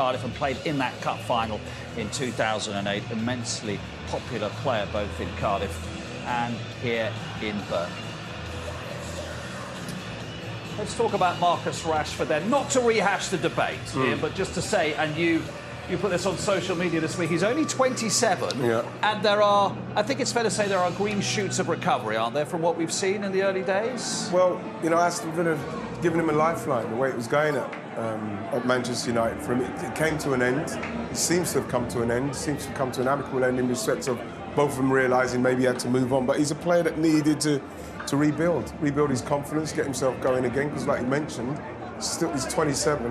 Cardiff and played in that cup final in 2008. Immensely popular player both in Cardiff and here in Burnley. Let's talk about Marcus Rashford then. Not to rehash the debate here, but just to say, and you put this on social media this week, he's only 27, and there are, I think it's fair to say, there are green shoots of recovery, aren't there, from what we've seen in the early days? Well, you know, Aston Villa have given him a lifeline, the way it was going at Manchester United. For him, it came to an end. It seems to have come to an end, seems to have come to an amicable end in respect of both of them realising maybe he had to move on. But he's a player that needed to rebuild his confidence, get himself going again, because like you mentioned, he's 27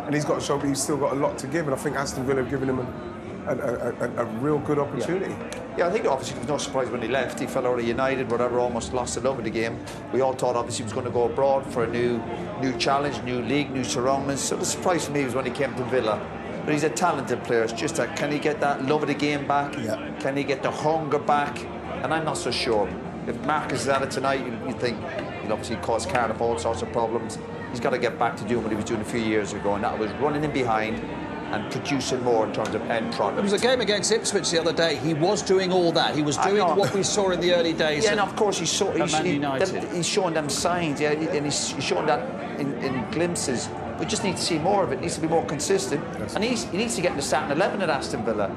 and he's got to show, but he's still got a lot to give, and I think Aston Villa have given him a real good opportunity. Yeah, I think obviously there was no surprise when he left. He fell out of United, whatever, almost lost the love of the game. We all thought obviously he was going to go abroad for a new challenge, new league, new surroundings. So the surprise for me was when he came to Villa. But he's a talented player. It's just that, can he get that love of the game back? Yeah. Can he get the hunger back? And I'm not so sure. If Marcus is at it tonight, you think he'll obviously cause Cardiff all sorts of problems. He's got to get back to doing what he was doing a few years ago, and that was running in behind and producing more in terms of end product. It was a game against Ipswich the other day. He was doing all that. He was doing what we saw in the early days. Yeah, and of course he's showing them signs. Yeah, and he's showing that in glimpses. We just need to see more of it. It needs to be more consistent. Yes. And he needs to get in the starting 11 at Aston Villa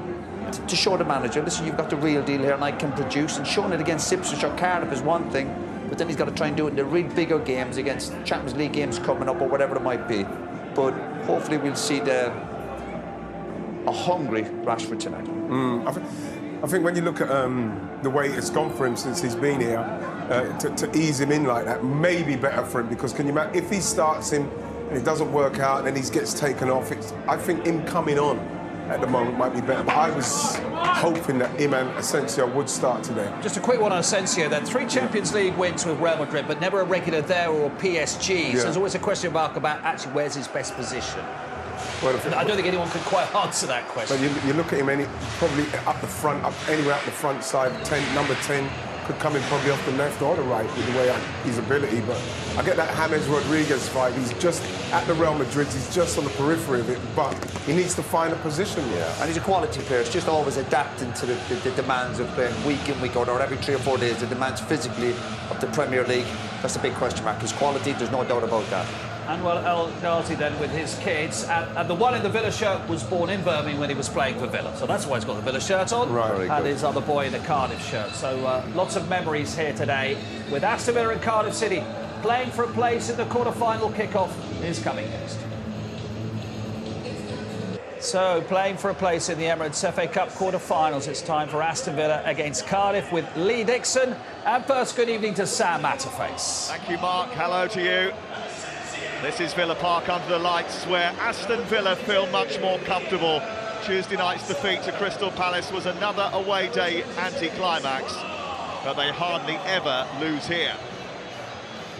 to show the manager, listen, you've got the real deal here and I can produce. And showing it against Ipswich or Cardiff is one thing, but then he's got to try and do it in the real bigger games against Champions League games coming up or whatever it might be. But hopefully we'll see a hungry Rashford tonight. I think when you look at the way it's gone for him since he's been here, to ease him in like that may be better for him, because can you imagine if he starts him and it doesn't work out and then he gets taken off, I think him coming on at the moment might be better. But I was hoping that him and Asensio would start today. Just a quick one on Asensio then. 3 Champions League wins with Real Madrid, but never a regular there or PSG. So there's always a question mark about actually where's his best position. Well, I don't think anyone could quite answer that question. But you look at him, probably up the front, anywhere up the front side, number 10, could come in probably off the left or the right with the way his ability. But I get that James Rodriguez vibe. He's just at the Real Madrid, he's just on the periphery of it, but he needs to find a position. Yeah, and he's a quality player. It's just always adapting to the demands of playing week in, week out, or every 3 or 4 days, the demands physically of the Premier League. That's a big question mark. His quality, there's no doubt about that. And well, El Ghazi then with his kids, and the one in the Villa shirt was born in Birmingham when he was playing for Villa, so that's why he's got the Villa shirt on. Right. And his other boy in the Cardiff shirt. So lots of memories here today with Aston Villa and Cardiff City playing for a place in the quarter-final kickoff is coming next. So playing for a place in the Emirates FA Cup quarter-finals, it's time for Aston Villa against Cardiff with Lee Dixon. And first, good evening to Sam Matterface. Thank you, Mark. Hello to you. This is Villa Park under the lights, where Aston Villa feel much more comfortable. Tuesday night's defeat to Crystal Palace was another away day anti-climax, but they hardly ever lose here.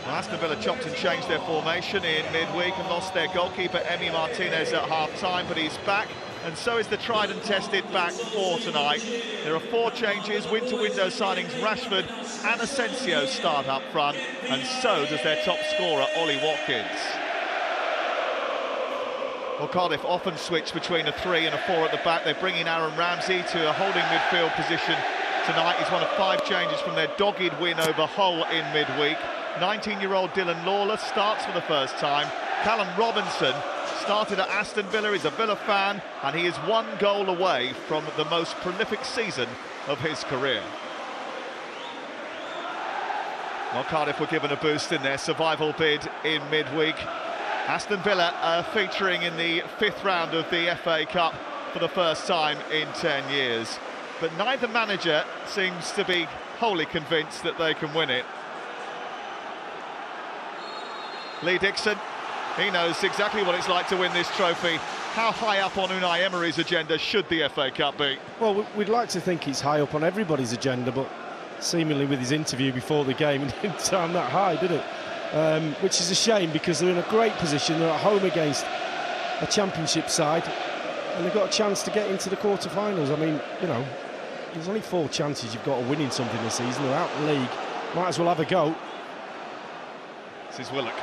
Well, Aston Villa chopped and changed their formation in midweek and lost their goalkeeper Emi Martinez at half-time, but he's back, and so is the tried and tested back 4 tonight. There are 4 changes, winter-window signings Rashford and Asensio start up front, and so does their top scorer Ollie Watkins. Well, Cardiff often switch between a 3 and a 4 at the back. They bring in Aaron Ramsey to a holding midfield position tonight. He's one of 5 changes from their dogged win over Hull in midweek. 19-year-old Dylan Lawler starts for the first time. Callum Robinson started at Aston Villa, he's a Villa fan, and he is 1 goal away from the most prolific season of his career. Well, Cardiff were given a boost in their survival bid in midweek. Aston Villa are featuring in the 5th round of the FA Cup for the first time in 10 years. But neither manager seems to be wholly convinced that they can win it. Lee Dixon, he knows exactly what it's like to win this trophy. How high up on Unai Emery's agenda should the FA Cup be? Well, we'd like to think it's high up on everybody's agenda, but seemingly with his interview before the game, it didn't sound that high, did it? Which is a shame, because they're in a great position. They're at home against a championship side, and they've got a chance to get into the quarter-finals. I mean, you know, there's only 4 chances you've got of winning something this season. They're out of the league. Might as well have a go. This is Willock.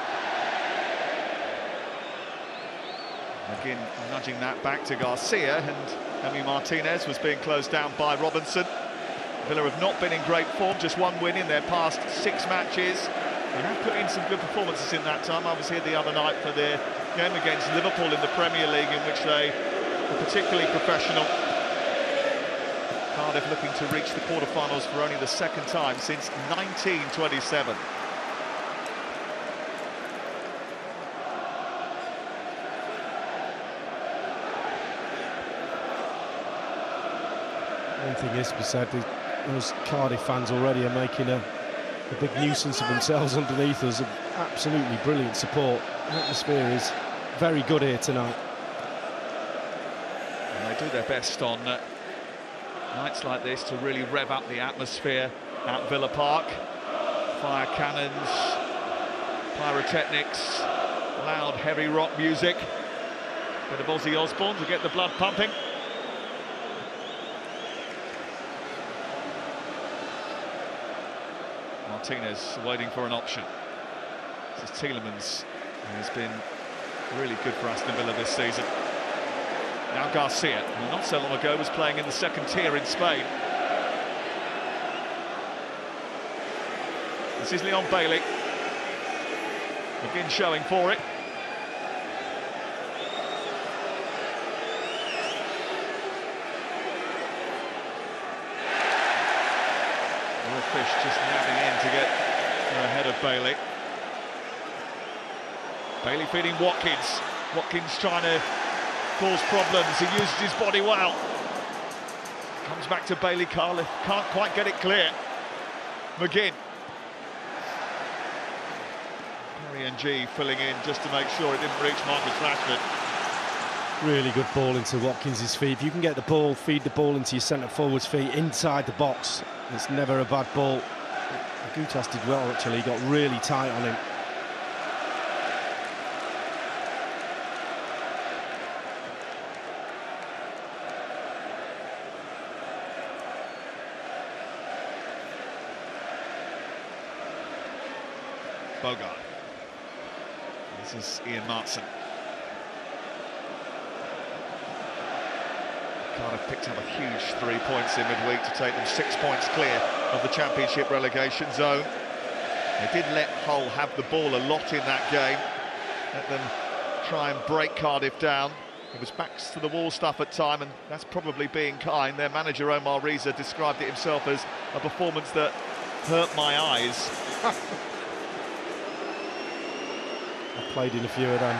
Again, nudging that back to Garcia, and Emi Martinez was being closed down by Robinson. Villa have not been in great form, just one win in their past 6 matches. They have put in some good performances in that time. I was here the other night for their game against Liverpool in the Premier League, in which they were particularly professional. Cardiff looking to reach the quarter-finals for only the 2nd time since 1927. One thing is to be said, those Cardiff fans already are making a big nuisance of themselves underneath us. Absolutely brilliant support. The atmosphere is very good here tonight. And they do their best on nights like this to really rev up the atmosphere at Villa Park. Fire cannons, pyrotechnics, loud heavy rock music. Bit of Ozzy Osbourne to get the blood pumping. Martinez waiting for an option. This is Tielemans, who has been really good for Aston Villa this season. Now Garcia, who not so long ago was playing in the 2nd tier in Spain. This is Leon Bailey. McGinn showing for it. Fish just nabbing in to get ahead of Bailey. Bailey feeding Watkins. Watkins trying to cause problems. He uses his body well. Comes back to Bailey. Cardiff can't quite get it clear. McGinn. Harry and G filling in just to make sure it didn't reach Marcus Rashford. Really good ball into Watkins' feet. If you can get the ball, feed the ball into your centre-forward's feet inside the box, it's never a bad ball. Gutas did well, actually. He got really tight on him. Bogard. This is Ian Martson. Cardiff picked up a huge 3 points in midweek to take them 6 points clear of the Championship relegation zone. They did let Hull have the ball a lot in that game, let them try and break Cardiff down. It was backs to the wall stuff at time, and that's probably being kind. Their manager Omar Reza described it himself as a performance that hurt my eyes. I played in a few of them.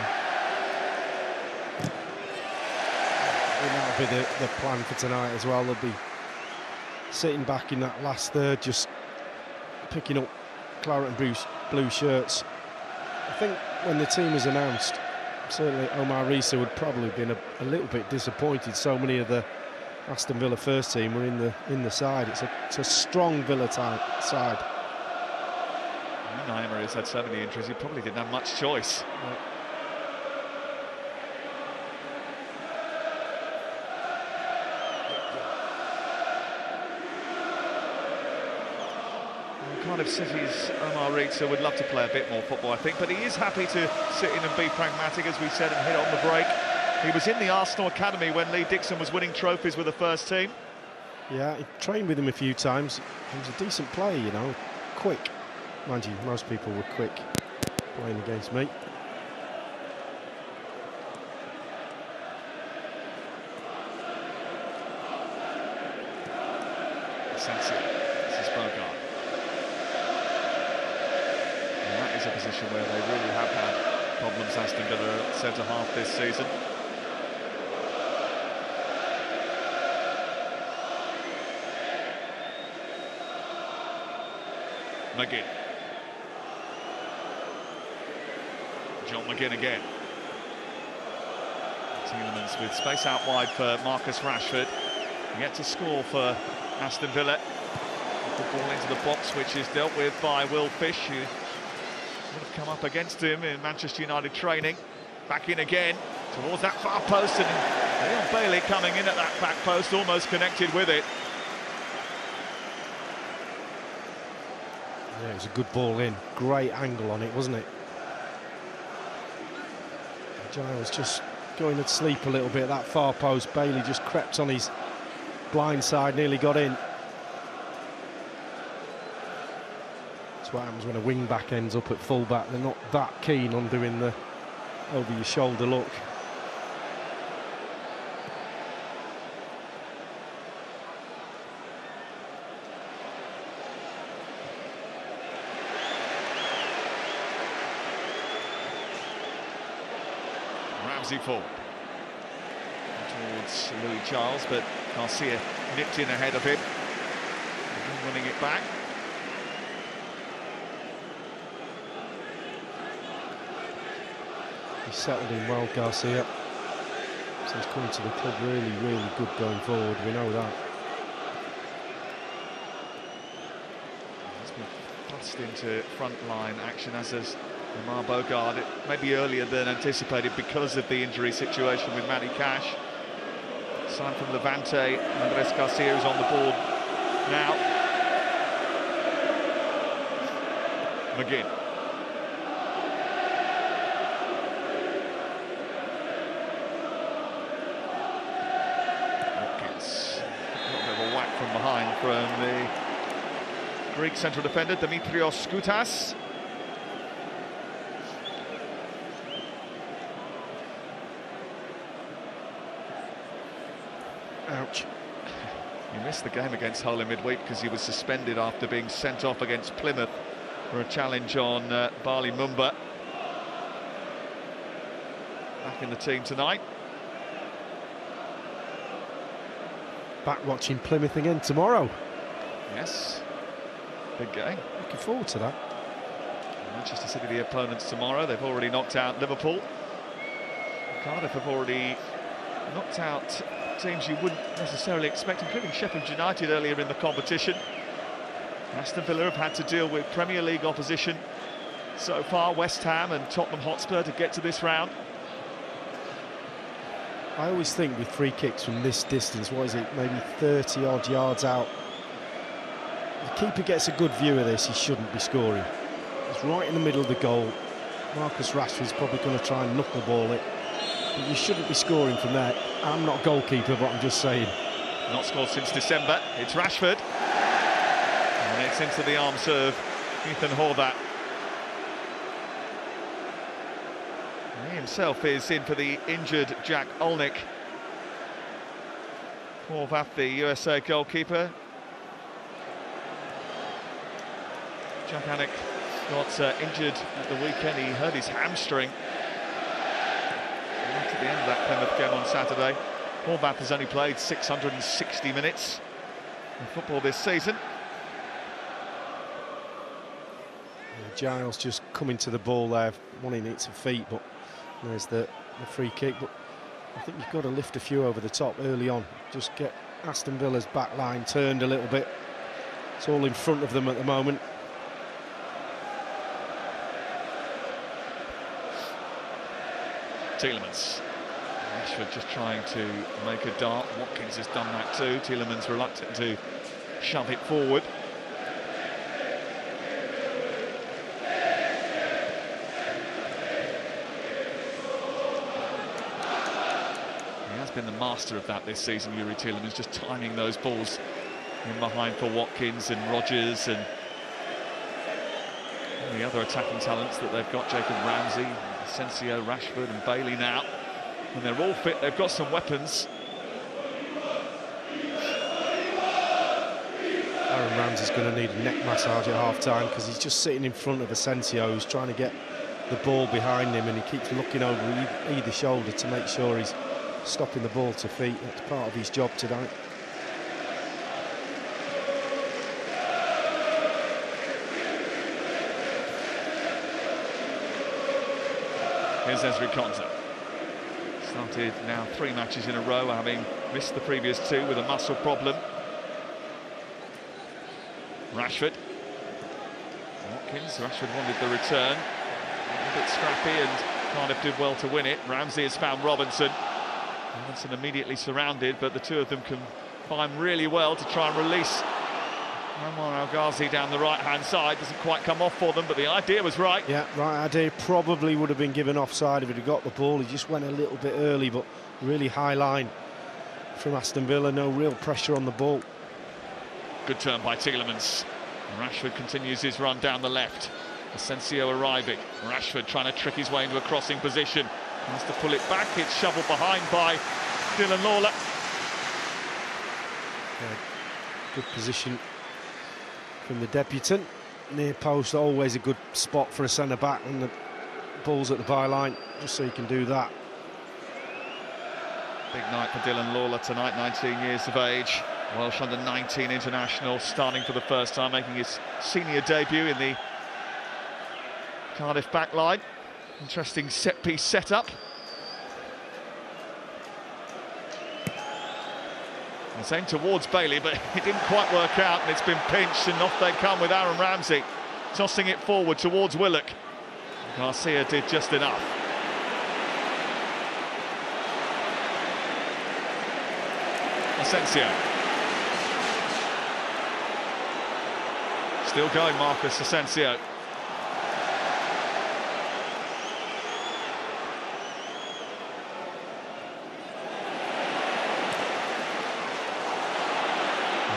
And that'll be the plan for tonight as well. They'll be sitting back in that last third, just picking up claret and blue shirts. I think when the team was announced, certainly Omar Risa would probably have been a little bit disappointed. So many of the Aston Villa first team were in the side. It's a strong Villa type side. Emirates had so many injuries, he probably didn't have much choice. Yeah. Cardiff City's Omar Rita would love to play a bit more football, I think, but he is happy to sit in and be pragmatic, as we said, and hit on the break. He was in the Arsenal Academy when Lee Dixon was winning trophies with the first team. Yeah, he trained with him a few times. He was a decent player, you know, quick. Mind you, most people were quick playing against me. Asensio, this is Bogard. And that is a position where they really have had problems, Aston Villa at centre-half this season. McGinn. John McGinn again. Tielemans with space out wide for Marcus Rashford. Yet to score for Aston Villa. The ball into the box, which is dealt with by Will Fish, who would have come up against him in Manchester United training. Back in again towards that far post, and Leon Bailey coming in at that back post, almost connected with it. Yeah, it was a good ball in. Great angle on it, wasn't it? Giles just going to sleep a little bit. That far post, Bailey just crept on his blind side, nearly got in. That's what happens when a wing back ends up at full back. They're not that keen on doing the over your shoulder look. Ramsey forward towards Louis Charles, but Garcia nipped in ahead of him, winning it back. He's settled in well, Garcia. So he's coming to the club really, really good going forward. We know that. He's been thrust into front-line action, as is Lamar Bogard. It may be earlier than anticipated because of the injury situation with Matty Cash. Sign from Levante. Andres Garcia is on the board now. McGinn. Watkins. A little bit of a whack from behind from the Greek central defender, Dimitrios Skoutas. Ouch. He missed the game against Hull in midweek because he was suspended after being sent off against Plymouth for a challenge on Bali Mumba. Back in the team tonight. Back watching Plymouth again tomorrow. Yes, big game. Looking forward to that. Manchester City the opponents tomorrow. They've already knocked out Liverpool. Cardiff have already knocked out teams you wouldn't necessarily expect, including Sheffield United earlier in the competition. Aston Villa have had to deal with Premier League opposition so far, West Ham and Tottenham Hotspur, to get to this round. I always think with free kicks from this distance, what is it, maybe 30 odd yards out, the keeper gets a good view of this, he shouldn't be scoring. It's right in the middle of the goal. Marcus Rashford's probably going to try and knuckleball it, but you shouldn't be scoring from there. I'm not a goalkeeper, but I'm just saying. Not scored since December. It's Rashford, and it's into the arms of Ethan Horvath. He himself is in for the injured Jack Olnick. Horvath, the USA goalkeeper. Jack Olnick got injured at the weekend. He hurt his hamstring right at the end of that Plymouth game on Saturday. Horvath has only played 660 minutes in football this season. Giles just coming to the ball there, wanting it to feet, but there's the free kick. But I think you've got to lift a few over the top early on. Just get Aston Villa's back line turned a little bit. It's all in front of them at the moment. Tielemans. Rashford just trying to make a dart. Watkins has done that too. Tielemans reluctant to shove it forward. He has been the master of that this season, Youri Tielemans, just timing those balls in behind for Watkins and Rodgers and the other attacking talents that they've got. Jacob Ramsey, Asensio, Rashford and Bailey now. And they're all fit, they've got some weapons. Aaron Ramsey's going to need a neck massage at half-time because he's just sitting in front of Asensio, who's trying to get the ball behind him, and he keeps looking over either shoulder to make sure he's stopping the ball to feet. That's part of his job tonight. Here's Ezri Konsa. Started now 3 matches in a row, having missed the previous 2 with a muscle problem. Rashford. Watkins. Rashford wanted the return. A bit scrappy, and Cardiff did well to win it. Ramsey has found Robinson. Robinson immediately surrounded, but the two of them combine really well to try and release Omar El Ghazi down the right-hand side, doesn't quite come off for them, but the idea was right. Yeah, right idea. Probably would have been given offside if he'd have got the ball. He just went a little bit early, but really high line from Aston Villa. No real pressure on the ball. Good turn by Tielemans. Rashford continues his run down the left. Asensio arriving. Rashford trying to trick his way into a crossing position. Has to pull it back. It's shoveled behind by Dylan Lawler. Yeah, good position from the debutant. Near post, always a good spot for a centre-back when the ball's at the byline, just so you can do that. Big night for Dylan Lawler tonight, 19 years of age. Welsh under-19 international, starting for the first time, making his senior debut in the Cardiff back line. Interesting set-piece setup. It's aimed towards Bailey, but it didn't quite work out, and it's been pinched, and off they come with Aaron Ramsey, tossing it forward towards Willock. Garcia did just enough. Asensio. Still going, Marcus Asensio.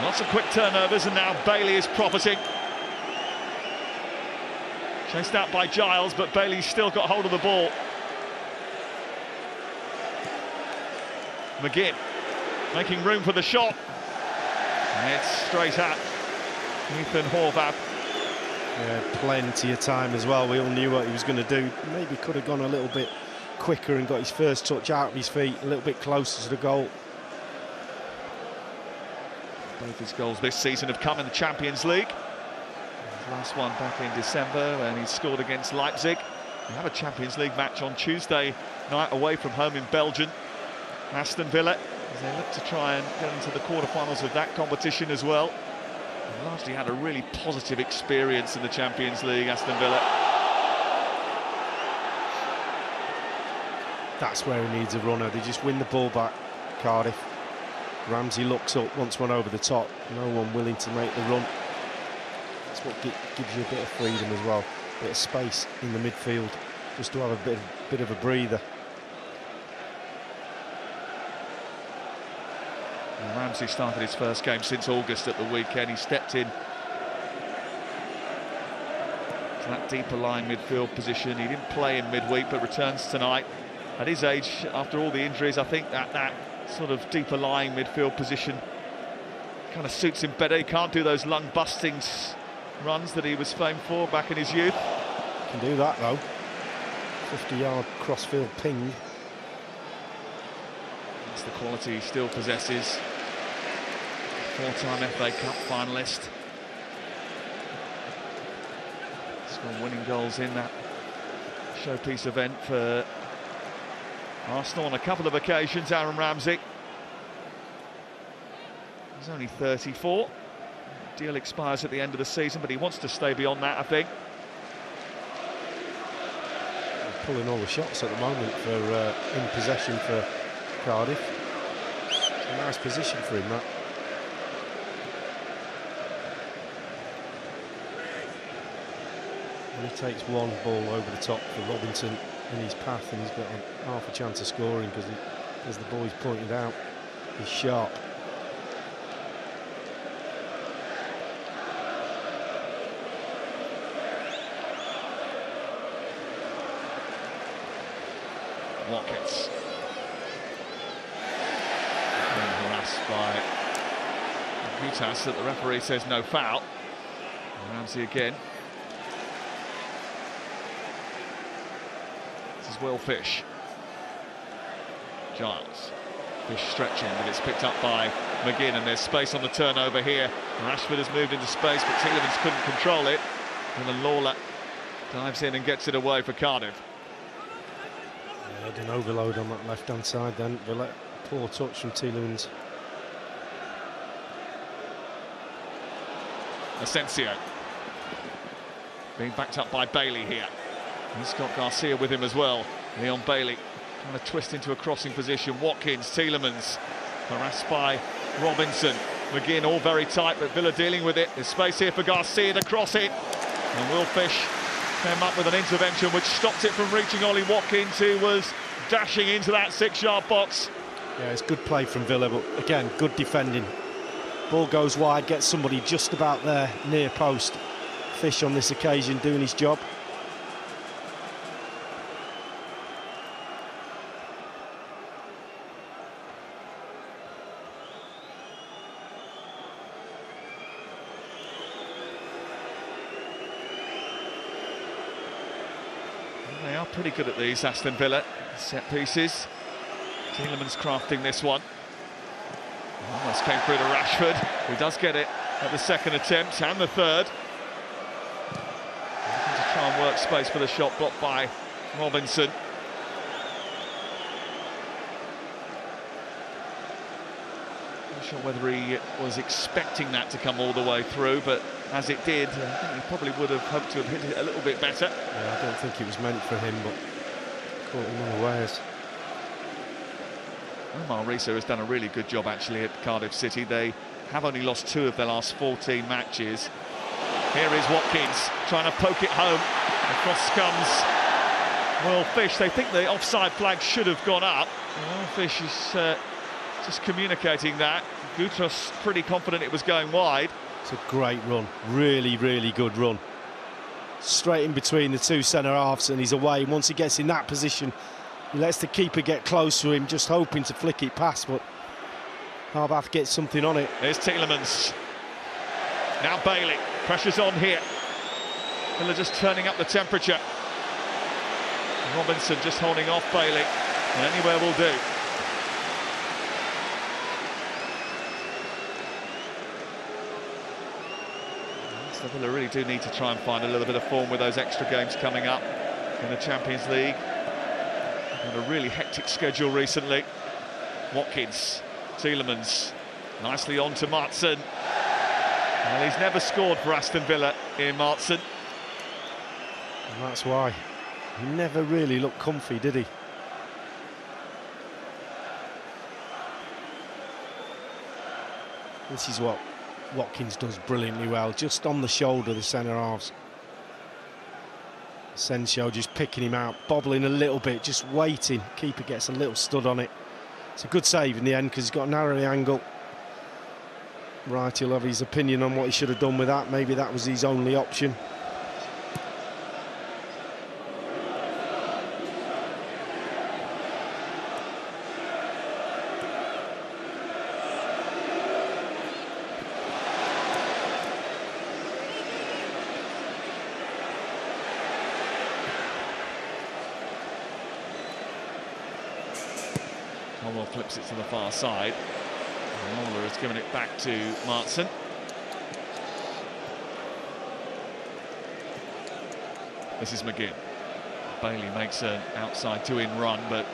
Lots of quick turnovers, and now Bailey is profiting. Chased out by Giles, but Bailey's still got hold of the ball. McGinn making room for the shot. And it's straight at Ethan Horvath. Yeah, plenty of time as well. We all knew what he was going to do. Maybe could have gone a little bit quicker and got his first touch out of his feet, a little bit closer to the goal. Both his goals this season have come in the Champions League. His last one back in December when he scored against Leipzig. We have a Champions League match on Tuesday night away from home in Belgium. Aston Villa, as they look to try and get into the quarter-finals of that competition as well. They've largely had a really positive experience in the Champions League, Aston Villa. That's where he needs a runner. They just win the ball back, Cardiff. Ramsey looks up, wants one over the top. No one willing to make the run. That's what gives you a bit of freedom as well. A bit of space in the midfield, just to have a bit of a breather. And Ramsey started his first game since August at the weekend. He stepped in to that deeper line midfield position. He didn't play in midweek, but returns tonight. At his age, after all the injuries, I think that sort of deeper lying midfield position kind of suits him better. He can't do those lung-busting runs that he was famed for back in his youth. Can do that though. 50-yard crossfield ping. That's the quality he still possesses. Four-time FA Cup finalist. Scored winning goals in that showpiece event for Arsenal on a couple of occasions. Aaron Ramsey. He's only 34. Deal expires at the end of the season, but he wants to stay beyond that, I think. He's pulling all the shots at the moment for in possession for Cardiff. It's a nice position for him, that. And he takes one ball over the top for Robinson in his path, and he's got half a chance of scoring because, as the boys pointed out, he's sharp. Watkins. Being harassed by Gutas, that the referee says no foul. Ramsey again. This is Will Fish. Giles. Fish stretching, but it's picked up by McGinn, and there's space on the turnover here. Rashford has moved into space, but Tielemans couldn't control it. And then Lawler dives in and gets it away for Cardiff. Yeah, had an overload on that left-hand side then. Poor touch from Tielemans. Asensio. Being backed up by Bailey here. He's got Garcia with him as well. Leon Bailey trying to twist into a crossing position. Watkins, Tielemans, harassed by Robinson. McGinn all very tight, but Villa dealing with it. There's space here for Garcia to cross it. And Will Fish came up with an intervention which stopped it from reaching Ollie Watkins, who was dashing into that 6-yard box. Yeah, it's good play from Villa, but again, good defending. Ball goes wide, gets somebody just about there, near post. Fish on this occasion doing his job. They are pretty good at these, Aston Villa. Set pieces. Tielemans crafting this one. Almost came through to Rashford, who does get it at the second attempt and the third. Looking to try and work space for the shot blocked by Robinson. Not sure whether he was expecting that to come all the way through, but as it did, I think he probably would have hoped to have hit it a little bit better. Yeah, I don't think it was meant for him, but caught him unawares. Omar Risa has done a really good job actually at Cardiff City. They have only lost 2 of their last 14 matches. Here is Watkins trying to poke it home. Across comes Will Fish. They think the offside flag should have gone up. Will Fish is just communicating that. Gutros pretty confident it was going wide. It's a great run, really, really good run. Straight in between the 2 centre-halves and he's away. Once he gets in that position, he lets the keeper get close to him, just hoping to flick it past, but Harbath gets something on it. There's Tielemans. Now Bailey, pressure's on here. Villa just turning up the temperature. Robinson just holding off Bailey, and anywhere will do. So Villa really do need to try and find a little bit of form with those extra games coming up in the Champions League. Had a really hectic schedule recently. Watkins, Tielemans, nicely on to Martson. Well, he's never scored for Aston Villa in Martson. And that's why. He never really looked comfy, did he? This is what Watkins does brilliantly well, just on the shoulder of the centre-halves. Asensio just picking him out, bobbling a little bit, just waiting. Keeper gets a little stud on it. It's a good save in the end because he's got a narrow angle. Right, he'll have his opinion on what he should have done with that. Maybe that was his only option. Colwell flips it to the far side. Lawler has given it back to Martson. This is McGinn. Bailey makes an outside 2-in run, but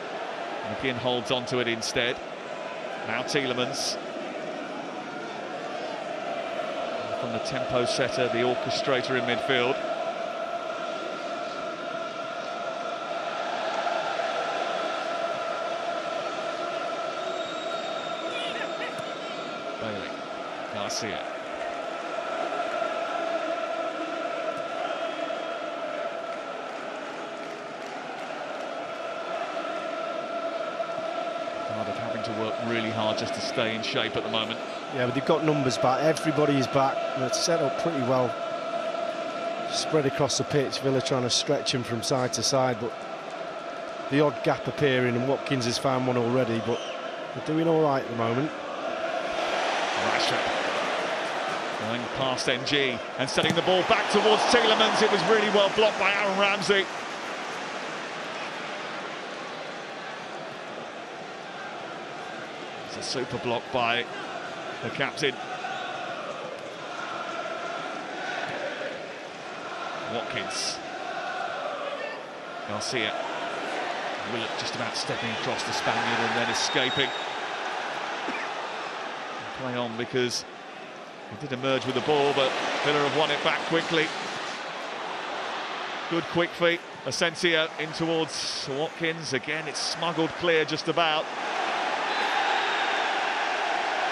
McGinn holds on to it instead. Now Tielemans. From the tempo setter, the orchestrator in midfield. Bailey, Garcia. Cardiff having to work really hard just to stay in shape at the moment. Yeah, but they've got numbers back. Everybody is back. They're set up pretty well. Spread across the pitch. Villa trying to stretch him from side to side, but the odd gap appearing, and Watkins has found one already, but they're doing all right at the moment. Rashford going past NG and setting the ball back towards Tielemans. It was really well blocked by Aaron Ramsey. It's a super block by the captain. Watkins. Garcia. Willett just about stepping across the Spaniard and then escaping. Play on because he did emerge with the ball, but Villa have won it back quickly. Good quick feet. Asensio in towards Watkins. Again, it's smuggled clear just about.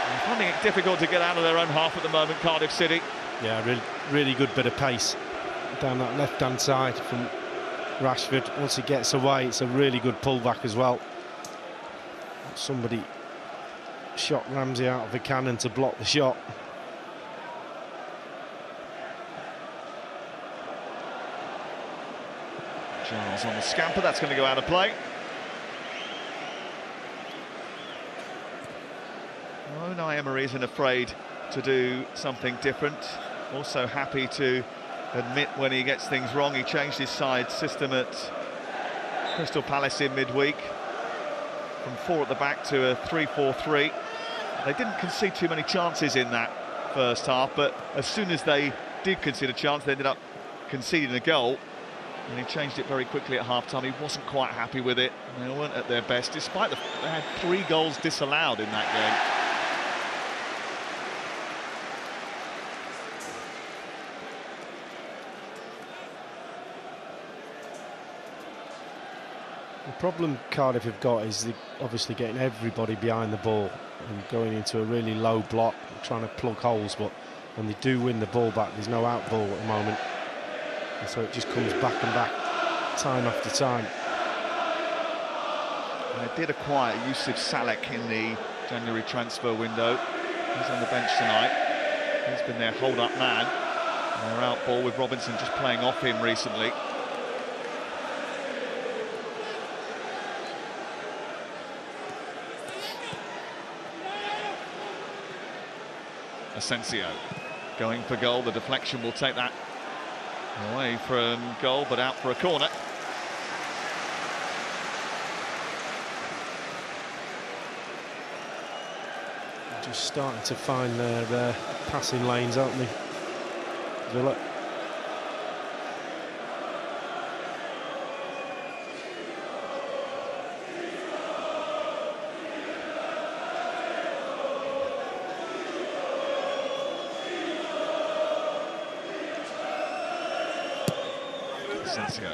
And finding it difficult to get out of their own half at the moment, Cardiff City. Yeah, really good bit of pace down that left-hand side from Rashford. Once he gets away, it's a really good pullback as well. Somebody shot Ramsey out of a cannon to block the shot. Giles on the scamper, that's going to go out of play. Unai Emery isn't afraid to do something different. Also happy to admit when he gets things wrong. He changed his side system at Crystal Palace in midweek from 4 at the back to a 3-4-3. They didn't concede too many chances in that first half, but as soon as they did concede a chance, they ended up conceding a goal. And he changed it very quickly at half-time. He wasn't quite happy with it. They weren't at their best, despite the fact they had 3 goals disallowed in that game. The problem Cardiff have got is obviously getting everybody behind the ball and going into a really low block, trying to plug holes, but when they do win the ball back, there's no out ball at the moment. And so it just comes back and back, time after time. They did acquire Yusuf Salek in the January transfer window. He's on the bench tonight. He's been their hold-up man. And they're out ball with Robinson just playing off him recently. Asensio going for goal. The deflection will take that away from goal, but out for a corner. Just starting to find their passing lanes, aren't they, Villa? Asensio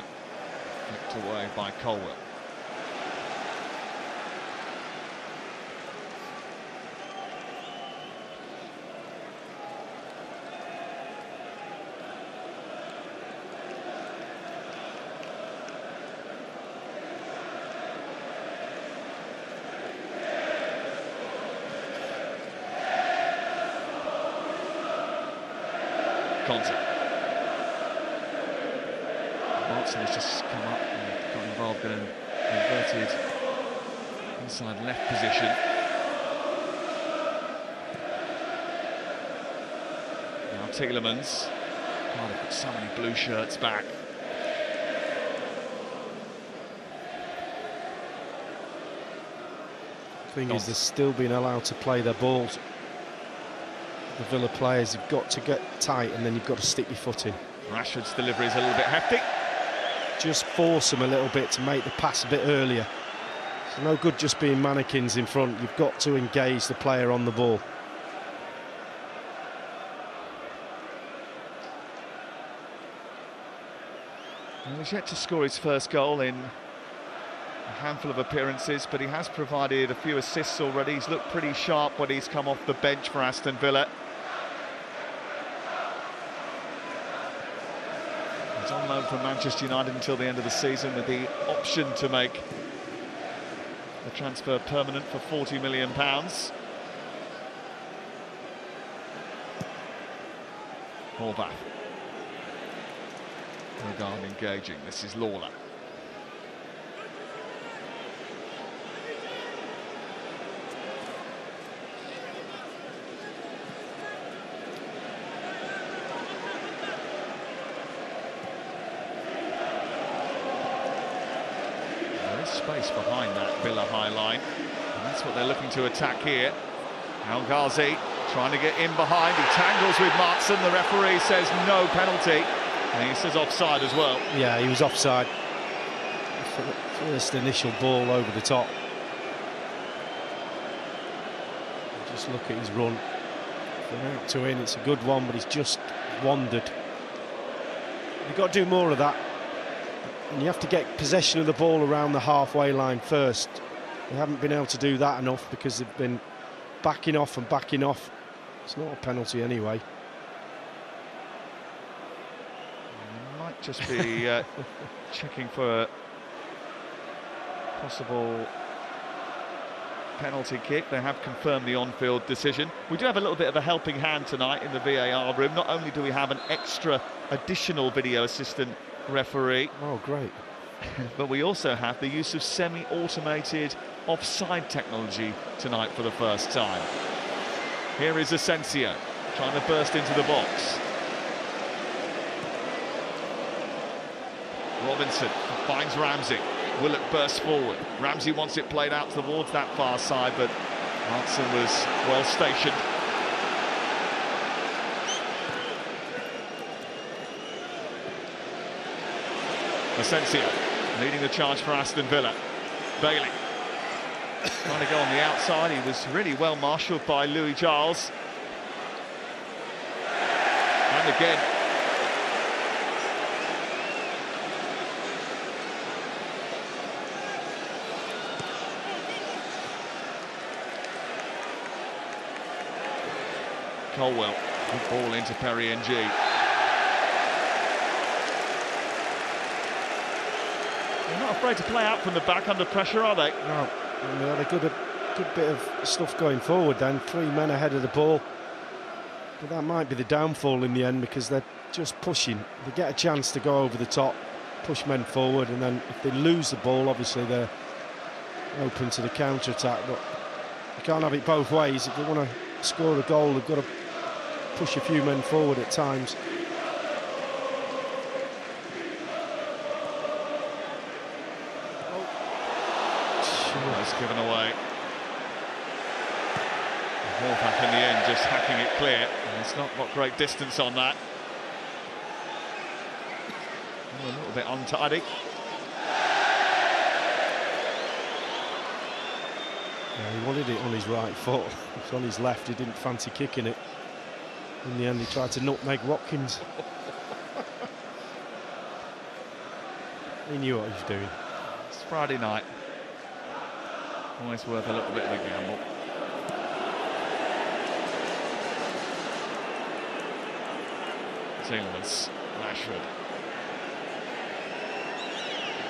flicked away by Colwell. Conte. Watson has just come up and got involved in an inverted inside left position. Now Tielemans. Cardiff got so many blue shirts back. The thing is, they're still being allowed to play their balls. The Villa players have got to get tight, and then you've got to stick your foot in. Rashford's delivery is a little bit hefty. Just force them a little bit to make the pass a bit earlier. It's no good just being mannequins in front. You've got to engage the player on the ball. Well, he's yet to score his first goal in a handful of appearances, but he has provided a few assists already. He's looked pretty sharp when he's come off the bench for Aston Villa. He's on loan from Manchester United until the end of the season with the option to make the transfer permanent for £40 million. Horvath. Regard engaging. This is Lawler. Space behind that Villa high line, and that's what they're looking to attack here. El Ghazi trying to get in behind, he tangles with Martson, the referee says no penalty, and he says offside as well. Yeah, he was offside. First initial ball over the top. Just look at his run. From out to in, it's a good one, but he's just wandered. You've got to do more of that. And you have to get possession of the ball around the halfway line first. They haven't been able to do that enough because they've been backing off and backing off. It's not a penalty anyway. Might just be checking for a possible penalty kick. They have confirmed the on-field decision. We do have a little bit of a helping hand tonight in the VAR room. Not only do we have an extra additional video assistant referee, oh great, but we also have the use of semi-automated offside technology tonight for the first time. Here is Asensio trying to burst into the box. Robinson finds Ramsey. Willock bursts forward. Ramsey wants it played out towards that far side, but Martin was well stationed. Asensio leading the charge for Aston Villa. Bailey trying to go on the outside. He was really well marshalled by Louis Giles. And again, Colwell, good ball into Perry NG. They're not afraid to play out from the back under pressure, are they? No, and they had a good bit of stuff going forward then, 3 men ahead of the ball. But that might be the downfall in the end, because they're just pushing. They get a chance to go over the top, push men forward, and then if they lose the ball, obviously they're open to the counter-attack. But you can't have it both ways. If they want to score a goal, they've got to push a few men forward at times. It's given away. Wolfpack in the end just hacking it clear. And it's not got great distance on that. A little bit untidy. Yeah, he wanted it on his right foot. It was on his left. He didn't fancy kicking it. In the end, he tried to nutmeg Watkins. He knew what he was doing. It's Friday night. Always worth a little bit of a gamble. Tillmans, Rashford.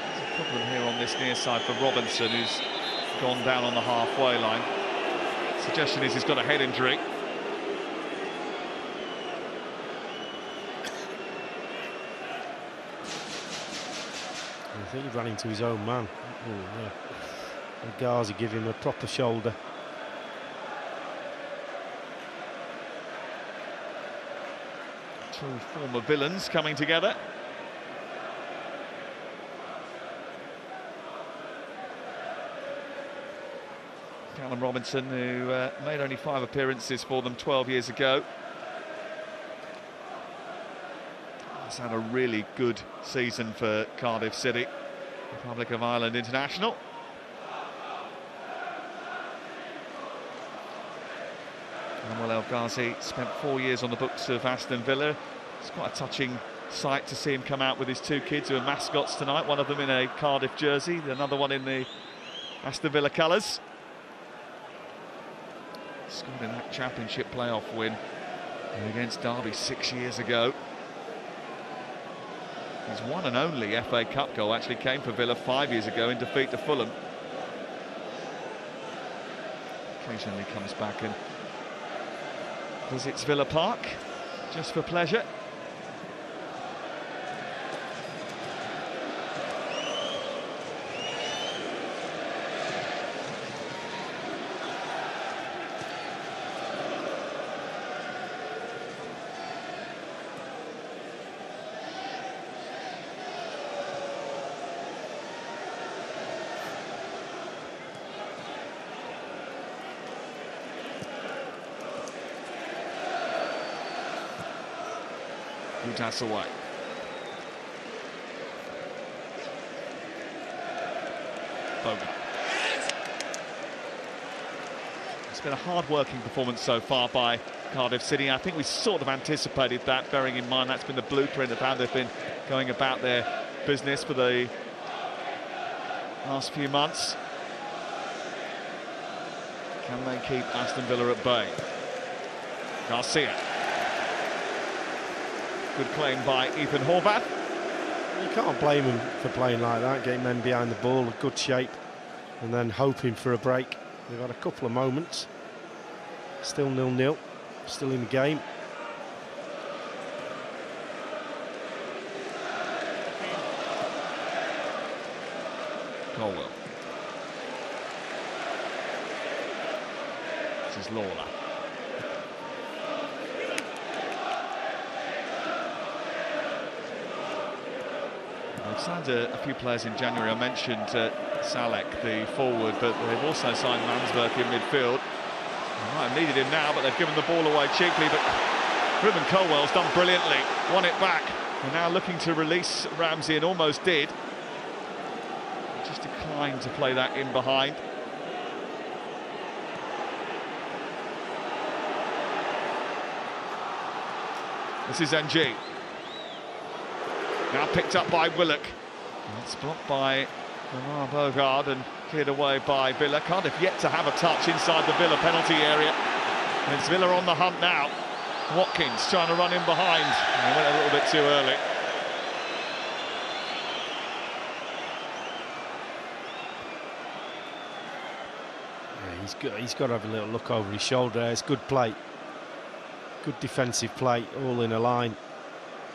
There's a problem here on this near side for Robinson, who's gone down on the halfway line. Suggestion is he's got a head injury. I think he ran into his own man. Oh, yeah. And Ghazi give him a proper shoulder. Two former villains coming together. Callum Robinson, who made only 5 appearances for them 12 years ago. He's had a really good season for Cardiff City, Republic of Ireland international. Manuel El Ghazi spent 4 years on the books of Aston Villa. It's quite a touching sight to see him come out with his 2 kids who are mascots tonight. One of them in a Cardiff jersey, another one in the Aston Villa colours. Scored in that championship playoff win against Derby 6 years ago. His one and only FA Cup goal actually came for Villa 5 years ago in defeat to Fulham. Occasionally comes back and visits Villa Park just for pleasure. That's away. Bogan. It's been a hard-working performance so far by Cardiff City. I think we sort of anticipated that, bearing in mind that's been the blueprint of how they've been going about their business for the last few months. Can they keep Aston Villa at bay? Garcia. Good claim by Ethan Horvath. You can't blame him for playing like that, getting men behind the ball, a good shape, and then hoping for a break. They've had a couple of moments. Still 0-0, still in the game. Colwell. This is Lawler. They've signed a few players in January. I mentioned Salek, the forward, but they've also signed Mansberg in midfield. They might have needed him now, but they've given the ball away cheaply. But Ruben Colwell's done brilliantly, won it back. They're now looking to release Ramsey, and almost did. Just declined to play that in behind. This is NG. Now picked up by Willock. It's blocked by Lamar Bogard and cleared away by Villa. Cardiff yet to have a touch inside the Villa penalty area. And it's Villa on the hunt now. Watkins trying to run in behind. He went a little bit too early. Yeah, he's got to have a little look over his shoulder. It's good play. Good defensive play, all in a line.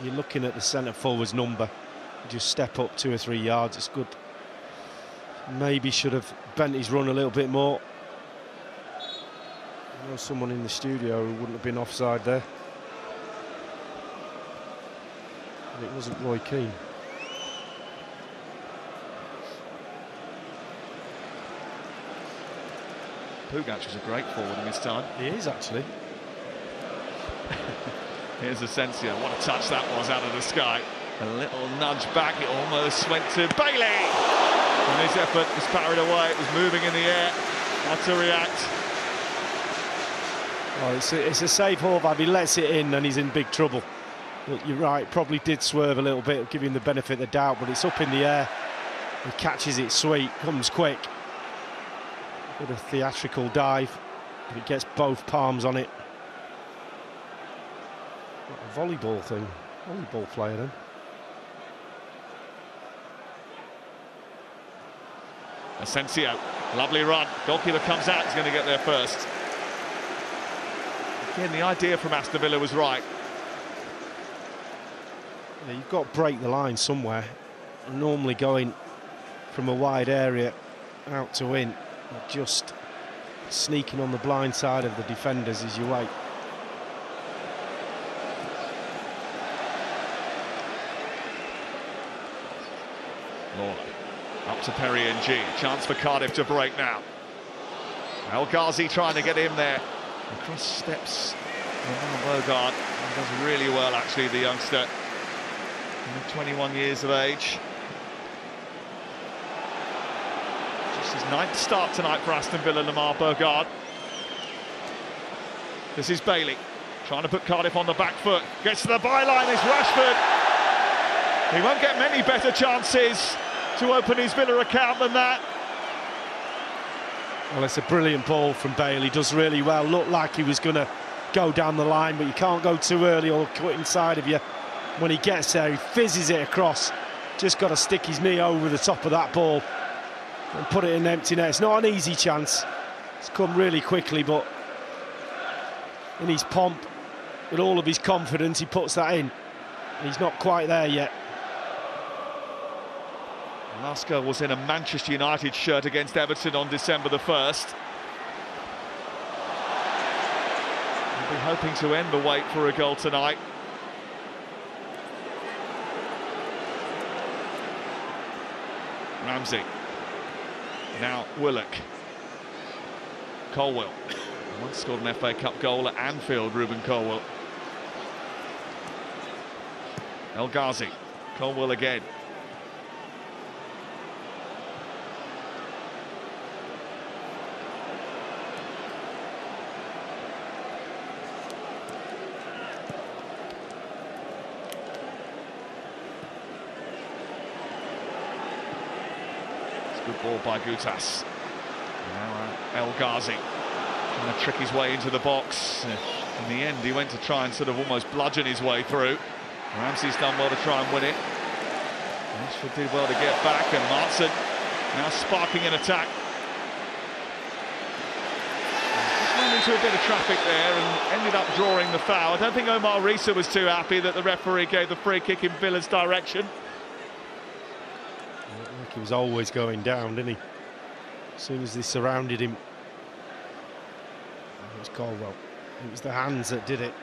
You're looking at the centre forward's number. Just step up 2 or 3 yards. It's good. Maybe should have bent his run a little bit more. I know someone in the studio who wouldn't have been offside there. And it wasn't Roy Keane. Pugac was a great forward in his time. He is, actually. Here's Asensio. What a touch that was out of the sky. A little nudge back. It almost went to Bailey. And his effort was parried away. It was moving in the air. Had to react. Oh, it's a safe Horvath. He lets it in and he's in big trouble. But you're right, probably did swerve a little bit, giving the benefit of the doubt, but it's up in the air. He catches it sweet, comes quick. Bit of theatrical dive, but it gets both palms on it. What a volleyball thing. Volleyball player then. Asensio, lovely run. Goalkeeper comes out, he's going to get there first. Again, the idea from Aston Villa was right. Yeah, you've got to break the line somewhere. Normally going from a wide area out to in, just sneaking on the blind side of the defenders as you wait. Lawler up to Perry and G. Chance for Cardiff to break now. El Ghazi trying to get in there. Across steps Bogard. He does really well, actually, the youngster. 21 years of age. Just his 9th start tonight for Aston Villa, Lamar Bogard. This is Bailey trying to put Cardiff on the back foot. Gets to the byline, it's Rashford. He won't get many better chances to open his Villa account than that. Well, it's a brilliant ball from Bailey. Does really well. Looked like he was going to go down the line, but you can't go too early or cut inside of you. When he gets there, he fizzes it across. Just got to stick his knee over the top of that ball and put it in the empty net. It's not an easy chance. It's come really quickly, but in his pomp, with all of his confidence, he puts that in. He's not quite there yet. Last goal was in a Manchester United shirt against Everton on December the 1st. We'll be hoping to end the wait for a goal tonight. Ramsey. Now Willock. Colwell. Once scored an FA Cup goal at Anfield, Ruben Colwell. El Ghazi. Colwell again. Good ball by Gutas. Now El Ghazi. trying to trick his way into the box. In the end, he went to try and sort of almost bludgeon his way through. Ramsey's done well to try and win it. Rashford did well to get back, and Martin now sparking an attack. Just ran into a bit of traffic there and ended up drawing the foul. I don't think Omar Risa was too happy that the referee gave the free kick in Villa's direction. Like he was always going down, didn't he? As soon as they surrounded him. It was Colwell. It was the hands that did it.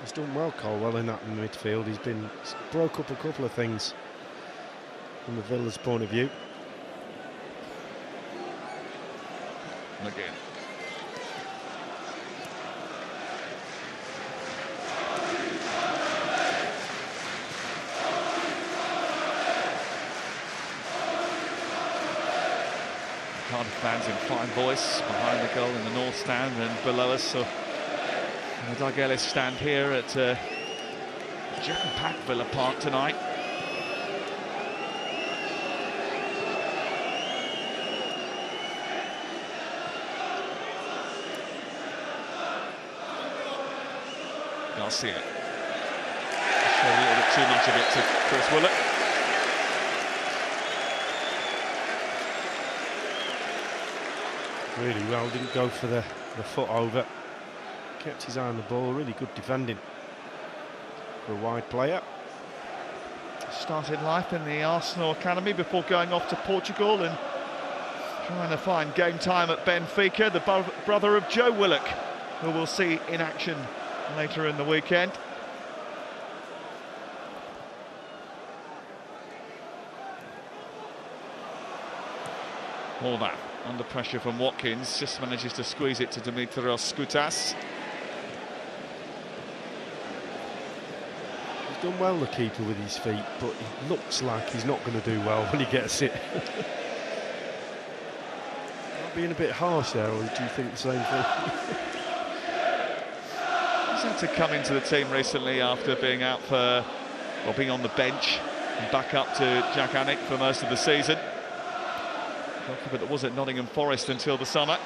He's done well, Colwell, in that midfield. He's broke up a couple of things from the Villa's point of view. Again. Cardiff fans in fine voice behind the goal in the north stand and below us. So the Doug Ellis stand here at jam-packed Villa Park tonight. Garcia. Showed a little bit too much of it to Chris Willock. Really well, didn't go for the foot over. Kept his eye on the ball, really good defending for a wide player. Started life in the Arsenal Academy before going off to Portugal and trying to find game time at Benfica, the brother of Joe Willock, who we'll see in action later in the weekend. All that under pressure from Watkins, just manages to squeeze it to Dimitrios Skoutas. He's done well, the keeper, with his feet, but it looks like he's not going to do well when he gets it. Not being a bit harsh there, or do you think the same thing? He's had to come into the team recently after being out for, well, being on the bench and back up to Jack Anick for most of the season. Goalkeeper that was at Nottingham Forest until the summer.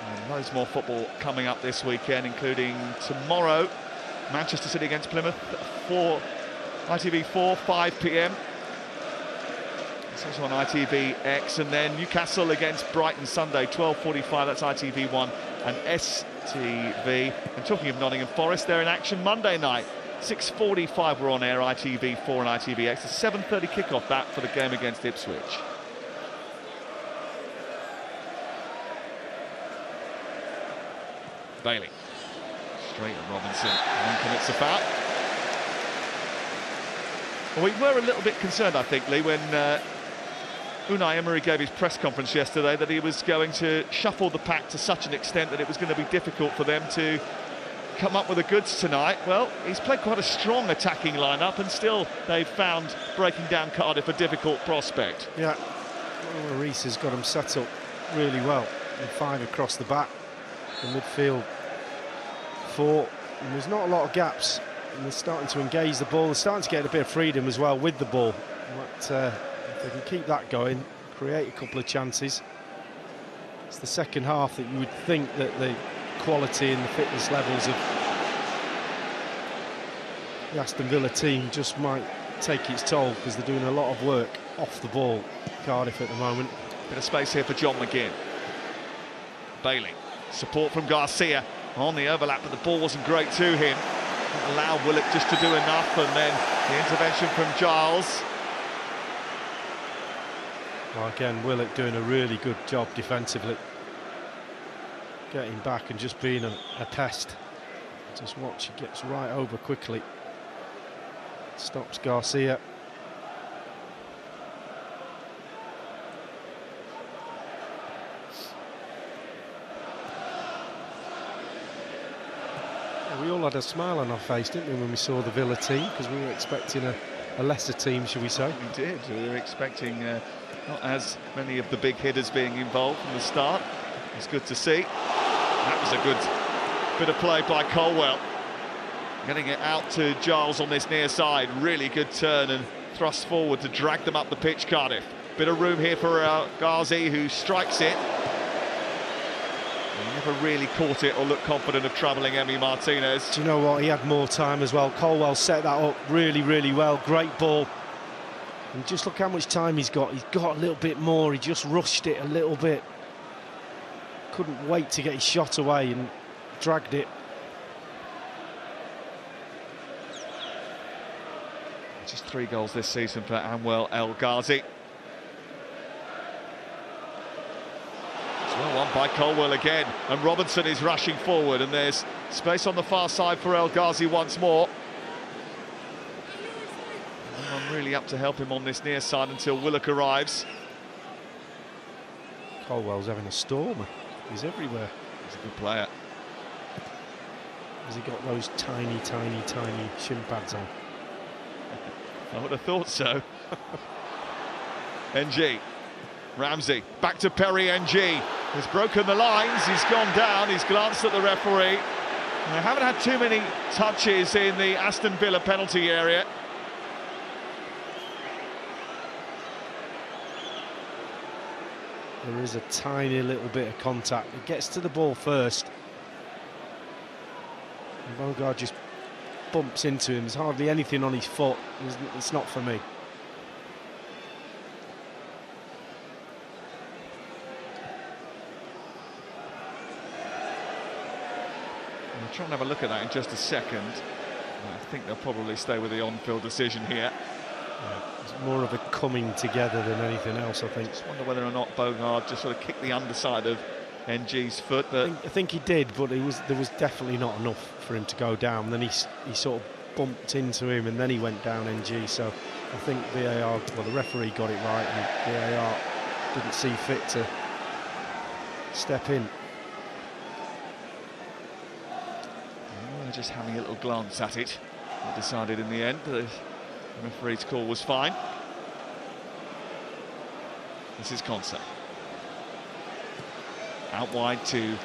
And loads more football coming up this weekend, including tomorrow, Manchester City against Plymouth, ITV4, 5 p.m. It's also on ITVX, and then Newcastle against Brighton Sunday, 12:45. That's ITV1 and STV. And talking of Nottingham Forest, they're in action Monday night. 6:45 we're on air, ITV4 and ITVX. A 7:30 kickoff that for the game against Ipswich. Bailey. Straight at Robinson, and then commits a foul. Well, we were a little bit concerned, I think, Lee, when Unai Emery gave his press conference yesterday, that he was going to shuffle the pack to such an extent that it was going to be difficult for them to come up with the goods tonight. Well, he's played quite a strong attacking lineup, and still they've found breaking down Cardiff a difficult prospect. Yeah, well, Reece has got him set up really well. And 5 across the back, the midfield 4, and there's not a lot of gaps. And they're starting to engage the ball. They're starting to get a bit of freedom as well with the ball. But if they can keep that going, create a couple of chances. It's the second half that you would think that the quality and the fitness levels of the Aston Villa team just might take its toll, because they're doing a lot of work off the ball, Cardiff, at the moment. Bit of space here for John McGinn. Bailey, support from Garcia on the overlap, but the ball wasn't great to him. Didn't allow Willock just to do enough, and then the intervention from Giles. Well, again, Willock doing a really good job defensively, getting back and just being a pest. Just watch, he gets right over quickly. Stops Garcia. We all had a smile on our face, didn't we, when we saw the Villa team, because we were expecting a lesser team, shall we say? We did. We were expecting not as many of the big hitters being involved from the start. It's good to see. That was a good bit of play by Colwell. Getting it out to Giles on this near side. Really good turn and thrust forward to drag them up the pitch, Cardiff. Bit of room here for Ghazi, who strikes it. He never really caught it or looked confident of troubling Emi Martinez. Do you know what? He had more time as well. Colwell set that up really, really well. Great ball. And just look how much time he's got. He's got a little bit more. He just rushed it a little bit. Couldn't wait to get his shot away and dragged it. Just 3 goals this season for Anwar El Ghazi. Well, one by Colwell again, and Robinson is rushing forward, and there's space on the far side for El Ghazi once more. No one really up to help him on this near side until Willock arrives. Colwell's having a storm. He's everywhere. He's a good player. Has he got those tiny, tiny, tiny shin pads on? I would have thought so. NG. Ramsey, back to Perry. NG has broken the lines, he's gone down, he's glanced at the referee. And they haven't had too many touches in the Aston Villa penalty area. There is a tiny little bit of contact. He gets to the ball first. And Bogard just bumps into him. There's hardly anything on his foot. It's not for me. I'll try and have a look at that in just a second. I think they'll probably stay with the on-field decision here. Yeah, it's more of a coming together than anything else, I think. Just wonder whether or not Bogard just sort of kicked the underside of NG's foot. But I think he did, but there was definitely not enough for him to go down. Then he sort of bumped into him, and then he went down, NG. So I think VAR, well, the referee got it right, and VAR didn't see fit to step in. Just having a little glance at it. They decided in the end that the referee's call was fine. This is Consa. Out wide to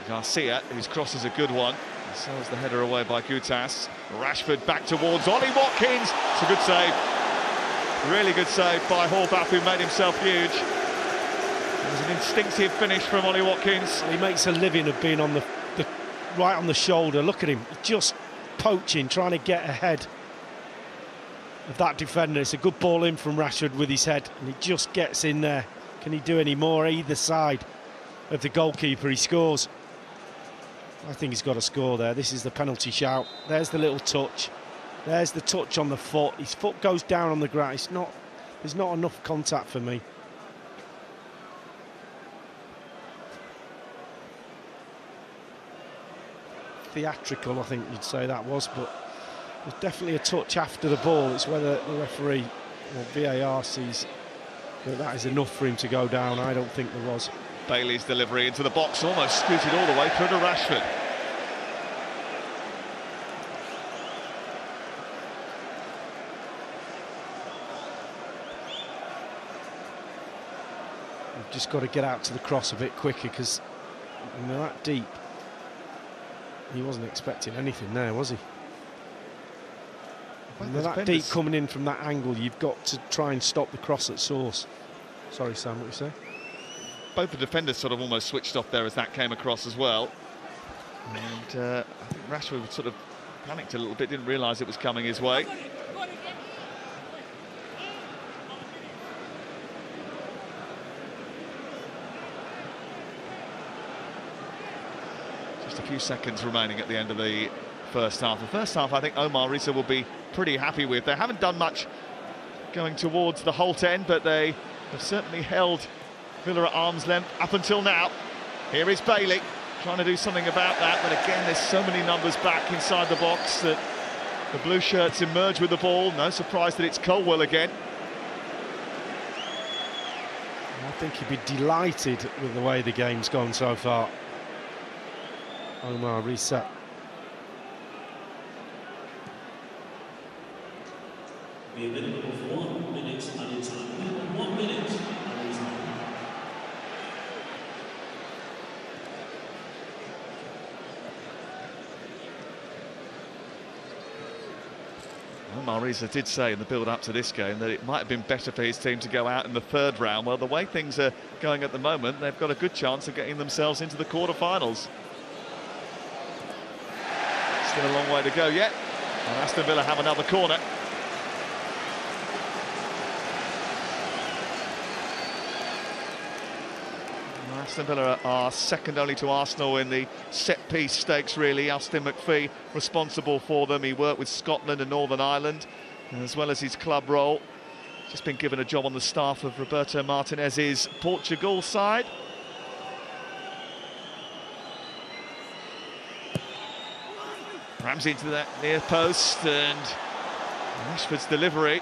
Garcia, whose cross is a good one. And so is the header away by Gutas. Rashford back towards Ollie Watkins. It's a good save. Really good save by Horvath, who made himself huge. It was an instinctive finish from Ollie Watkins. He makes a living of being on the right on the shoulder. Look at him, just poaching, trying to get ahead of that defender. It's a good ball in from Rashford with his head, and he just gets in there. Can he do any more? Either side of the goalkeeper, he scores. I think he's got to score there. This is the penalty shout. There's the little touch. There's the touch on the foot. His foot goes down on the ground. There's not enough contact for me. Theatrical, I think you'd say that was, but there's definitely a touch after the ball. It's whether the referee or VAR sees that is enough for him to go down. I don't think there was. Bailey's delivery into the box, almost scooted all the way through to Rashford. We've just got to get out to the cross a bit quicker, because that deep, he wasn't expecting anything there, was he? That deep coming in from that angle, you've got to try and stop the cross at source. Sorry, Sam, what you say? Both the defenders sort of almost switched off there as that came across as well. And I think Rashford sort of panicked a little bit, didn't realise it was coming his way. Just a few seconds remaining at the end of the first half. The first half, I think Omar Risa will be pretty happy with. They haven't done much going towards the Holt end, but they have certainly held Villa at arm's length up until now. Here is Bailey trying to do something about that, but again, there's so many numbers back inside the box that the blue shirts emerge with the ball. No surprise that it's Colwell again. I think he'd be delighted with the way the game's gone so far. Omar Risa. Be a minimum of 1 minute added time. 1 minute added time. Mariza did say in the build-up to this game that it might have been better for his team to go out in the third round. Well, the way things are going at the moment, they've got a good chance of getting themselves into the quarter-finals. Still a long way to go yet, and Aston Villa have another corner. Aston Villa are second only to Arsenal in the set-piece stakes, really. Austin McPhee responsible for them. He worked with Scotland and Northern Ireland, as well as his club role. Just been given a job on the staff of Roberto Martinez's Portugal side. Rams into that near post, and Rashford's delivery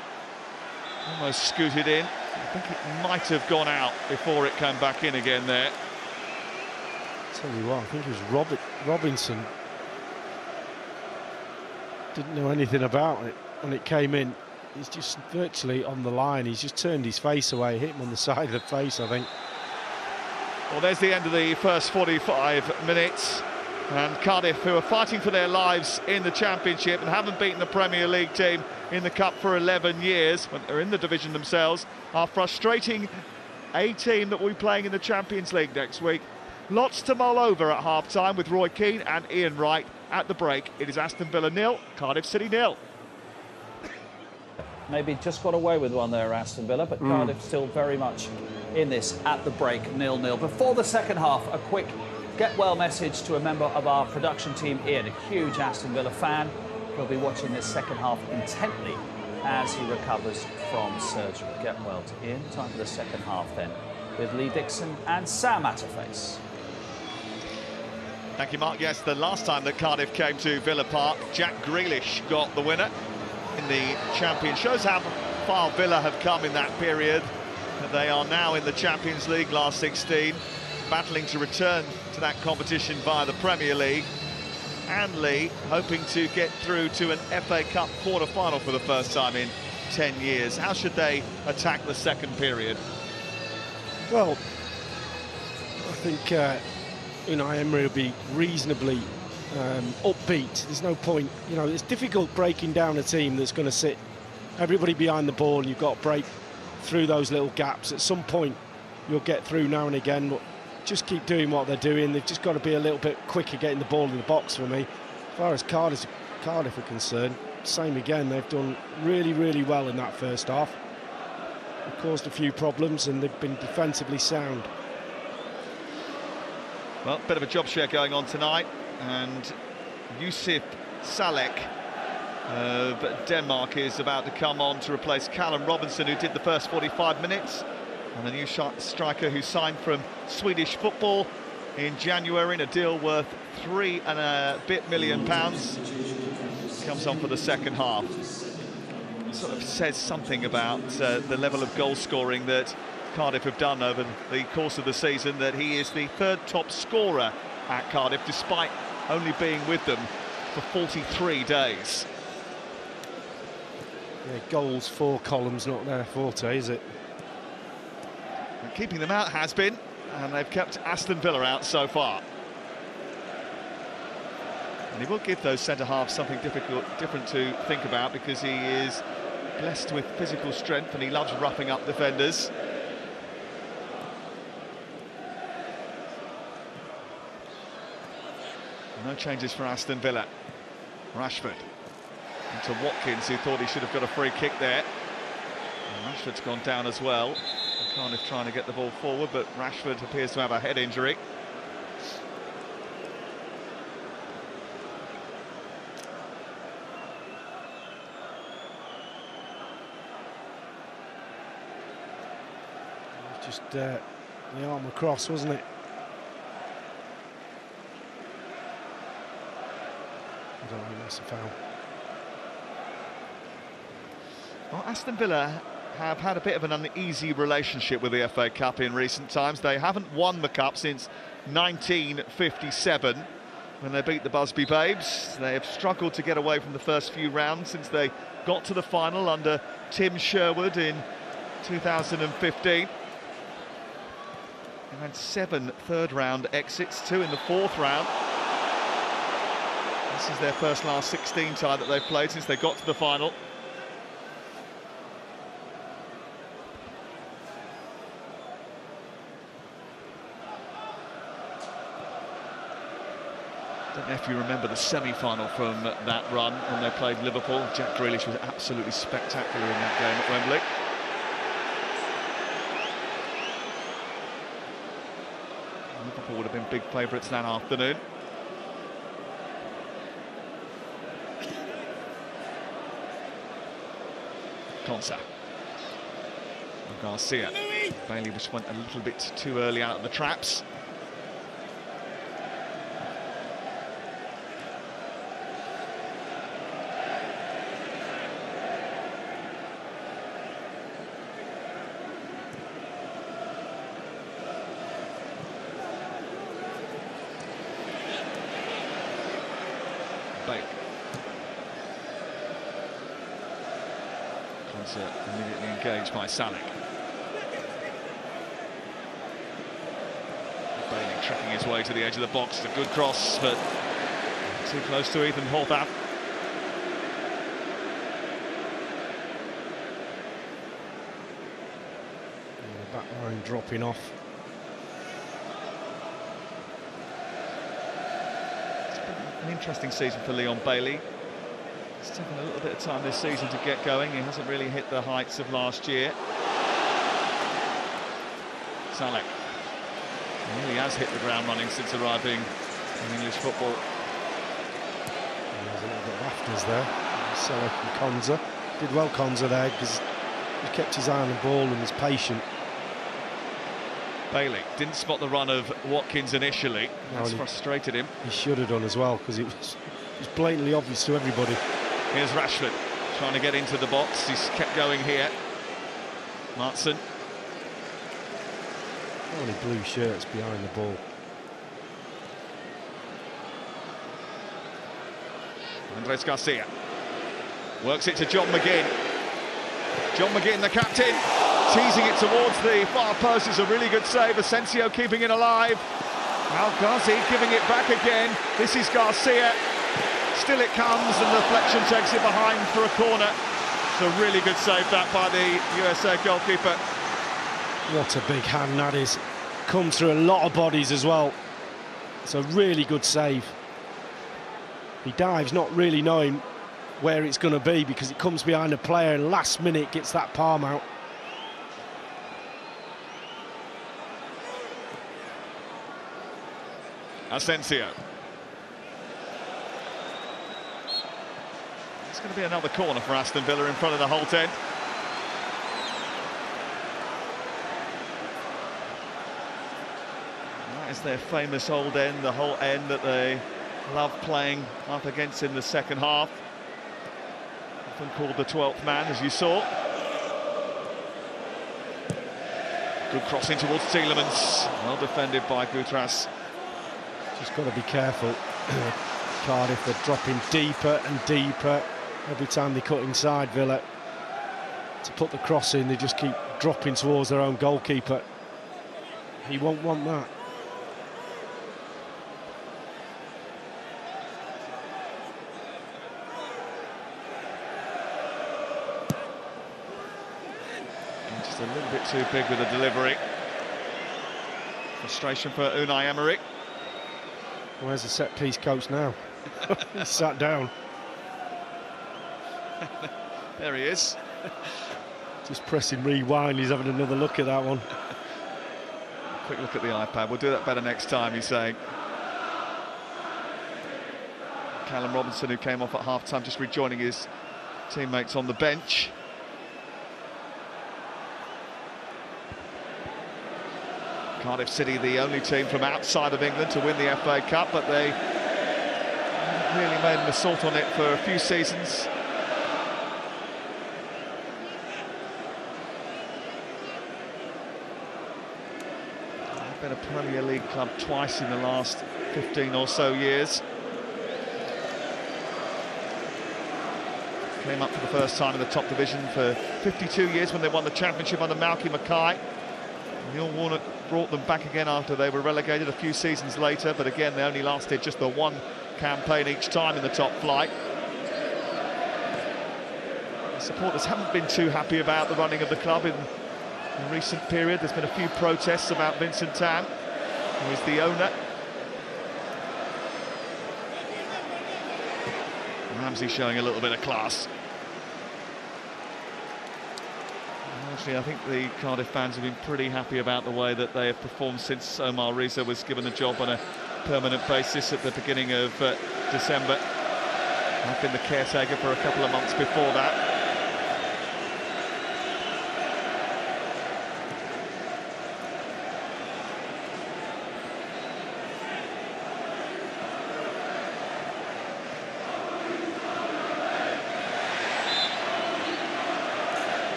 almost scooted in. I think it might have gone out before it came back in again there. Tell you what, I think it was Robinson. Didn't know anything about it when it came in. He's just virtually on the line. He's just turned his face away, hit him on the side of the face, I think. Well, there's the end of the first 45 minutes. And Cardiff, who are fighting for their lives in the Championship and haven't beaten the Premier League team in the Cup for 11 years, when they're in the division themselves, are frustrating a team that will be playing in the Champions League next week. Lots to mull over at half-time with Roy Keane and Ian Wright. At the break, it is Aston Villa 0, Cardiff City 0. Maybe just got away with one there, Aston Villa, but Cardiff still very much in this at the break, 0-0. Before the second half, a quick get-well message to a member of our production team, Ian, a huge Aston Villa fan. He'll be watching this second half intently as he recovers from surgery. Get well to Ian. Time for the second half then, with Lee Dixon and Sam Atterface. Thank you, Mark. Yes, the last time that Cardiff came to Villa Park, Jack Grealish got the winner in the Champions. Shows how far Villa have come in that period. They are now in the Champions League last 16, battling to return to that competition via the Premier League. And Lee hoping to get through to an FA Cup quarter-final for the first time in 10 years. How should they attack the second period? Well, I think Unai Emery will be reasonably upbeat. There's no point, you know, it's difficult breaking down a team that's going to sit everybody behind the ball, and you've got to break through those little gaps. At some point, you'll get through now and again, but just keep doing what they're doing. They've just got to be a little bit quicker getting the ball in the box for me. As far as Cardiff are concerned, same again. They've done really, really well in that first half. They've caused a few problems, and they've been defensively sound. Well, bit of a job share going on tonight, and Yusuf Salek, but Denmark is about to come on to replace Callum Robinson, who did the first 45 minutes, and a new striker who signed from Swedish football in January in a deal worth £3 and a bit million, comes on for the second half. Sort of says something about the level of goal scoring that Cardiff have done over the course of the season, that he is the third top scorer at Cardiff, despite only being with them for 43 days. Yeah, goals, 4 columns, not their forte, is it? And keeping them out has been, and they've kept Aston Villa out so far. And he will give those centre-halves something different to think about, because he is blessed with physical strength and he loves roughing up defenders. No changes for Aston Villa. Rashford into Watkins, who thought he should have got a free kick there. And Rashford's gone down as well. Cardiff trying to get the ball forward, but Rashford appears to have a head injury. Just the arm across, wasn't it? I don't think that's a foul. Well, Aston Villa have had a bit of an uneasy relationship with the FA Cup in recent times. They haven't won the Cup since 1957, when they beat the Busby Babes. They have struggled to get away from the first few rounds since they got to the final under Tim Sherwood in 2015. They've had 7 third-round exits, 2 in the 4th round. This is their first last 16 tie that they've played since they got to the final. don't know if you remember the semi-final from that run when they played Liverpool. Jack Grealish was absolutely spectacular in that game at Wembley. Liverpool would have been big favourites that afternoon. Konsa. Garcia. Bailey just went a little bit too early out of the traps. Bailey. Konsa immediately engaged by Salek. Bailey tracking his way to the edge of the box. It's a good cross, but too close to Ethan Horvath. The back line dropping off. It's been an interesting season for Leon Bailey. It's taken a little bit of time this season to get going. He hasn't really hit the heights of last year. Salek. He really has hit the ground running since arriving in English football. There's a little bit of afters there. Salek and Konsa. Did well, Konsa, there, because he kept his eye on the ball and was patient. Bailey didn't spot the run of Watkins initially. That's frustrated him. He should have done as well, because it was blatantly obvious to everybody. Here's Rashford trying to get into the box. He's kept going here. Martson. Only blue shirts behind the ball. Andres Garcia works it to John McGinn. John McGinn, the captain, teasing it towards the far post. It's a really good save. Asensio keeping it alive. Al-Ghazi giving it back again. This is Garcia. Still it comes, and the deflection takes it behind for a corner. It's a really good save that by the USA goalkeeper. What a big hand that is. Comes through a lot of bodies as well. It's a really good save. He dives not really knowing where it's going to be, because it comes behind a player and last minute gets that palm out. Asensio. It's going to be another corner for Aston Villa in front of the Holt end. That is their famous old end, the Holt end that they love playing up against in the second half. Often called the 12th man, as you saw. Good crossing towards Tielemans. Well defended by Gutras. Just got to be careful. Cardiff are dropping deeper and deeper every time they cut inside Villa. To put the cross in, they just keep dropping towards their own goalkeeper. He won't want that. Just a little bit too big with the delivery. Frustration for Unai Emery. Where's the set-piece coach now? He's sat down. There he is. Just pressing rewind, he's having another look at that one. Quick look at the iPad. We'll do that better next time, he's saying. Callum Robinson, who came off at half-time, just rejoining his teammates on the bench. Cardiff City, the only team from outside of England to win the FA Cup, but they haven't really made an assault on it for a few seasons. They've been a Premier League club twice in the last 15 or so years. Came up for the first time in the top division for 52 years when they won the championship under Malky Mackay. Neil Warnock brought them back again after they were relegated a few seasons later, but again they only lasted just the one campaign each time in the top flight. The supporters haven't been too happy about the running of the club in the recent period. There's been a few protests about Vincent Tan, who is the owner. Ramsey showing a little bit of class. Actually, I think the Cardiff fans have been pretty happy about the way that they have performed since Omar Reza was given the job on a permanent basis at the beginning of December. I've been the caretaker for a couple of months before that.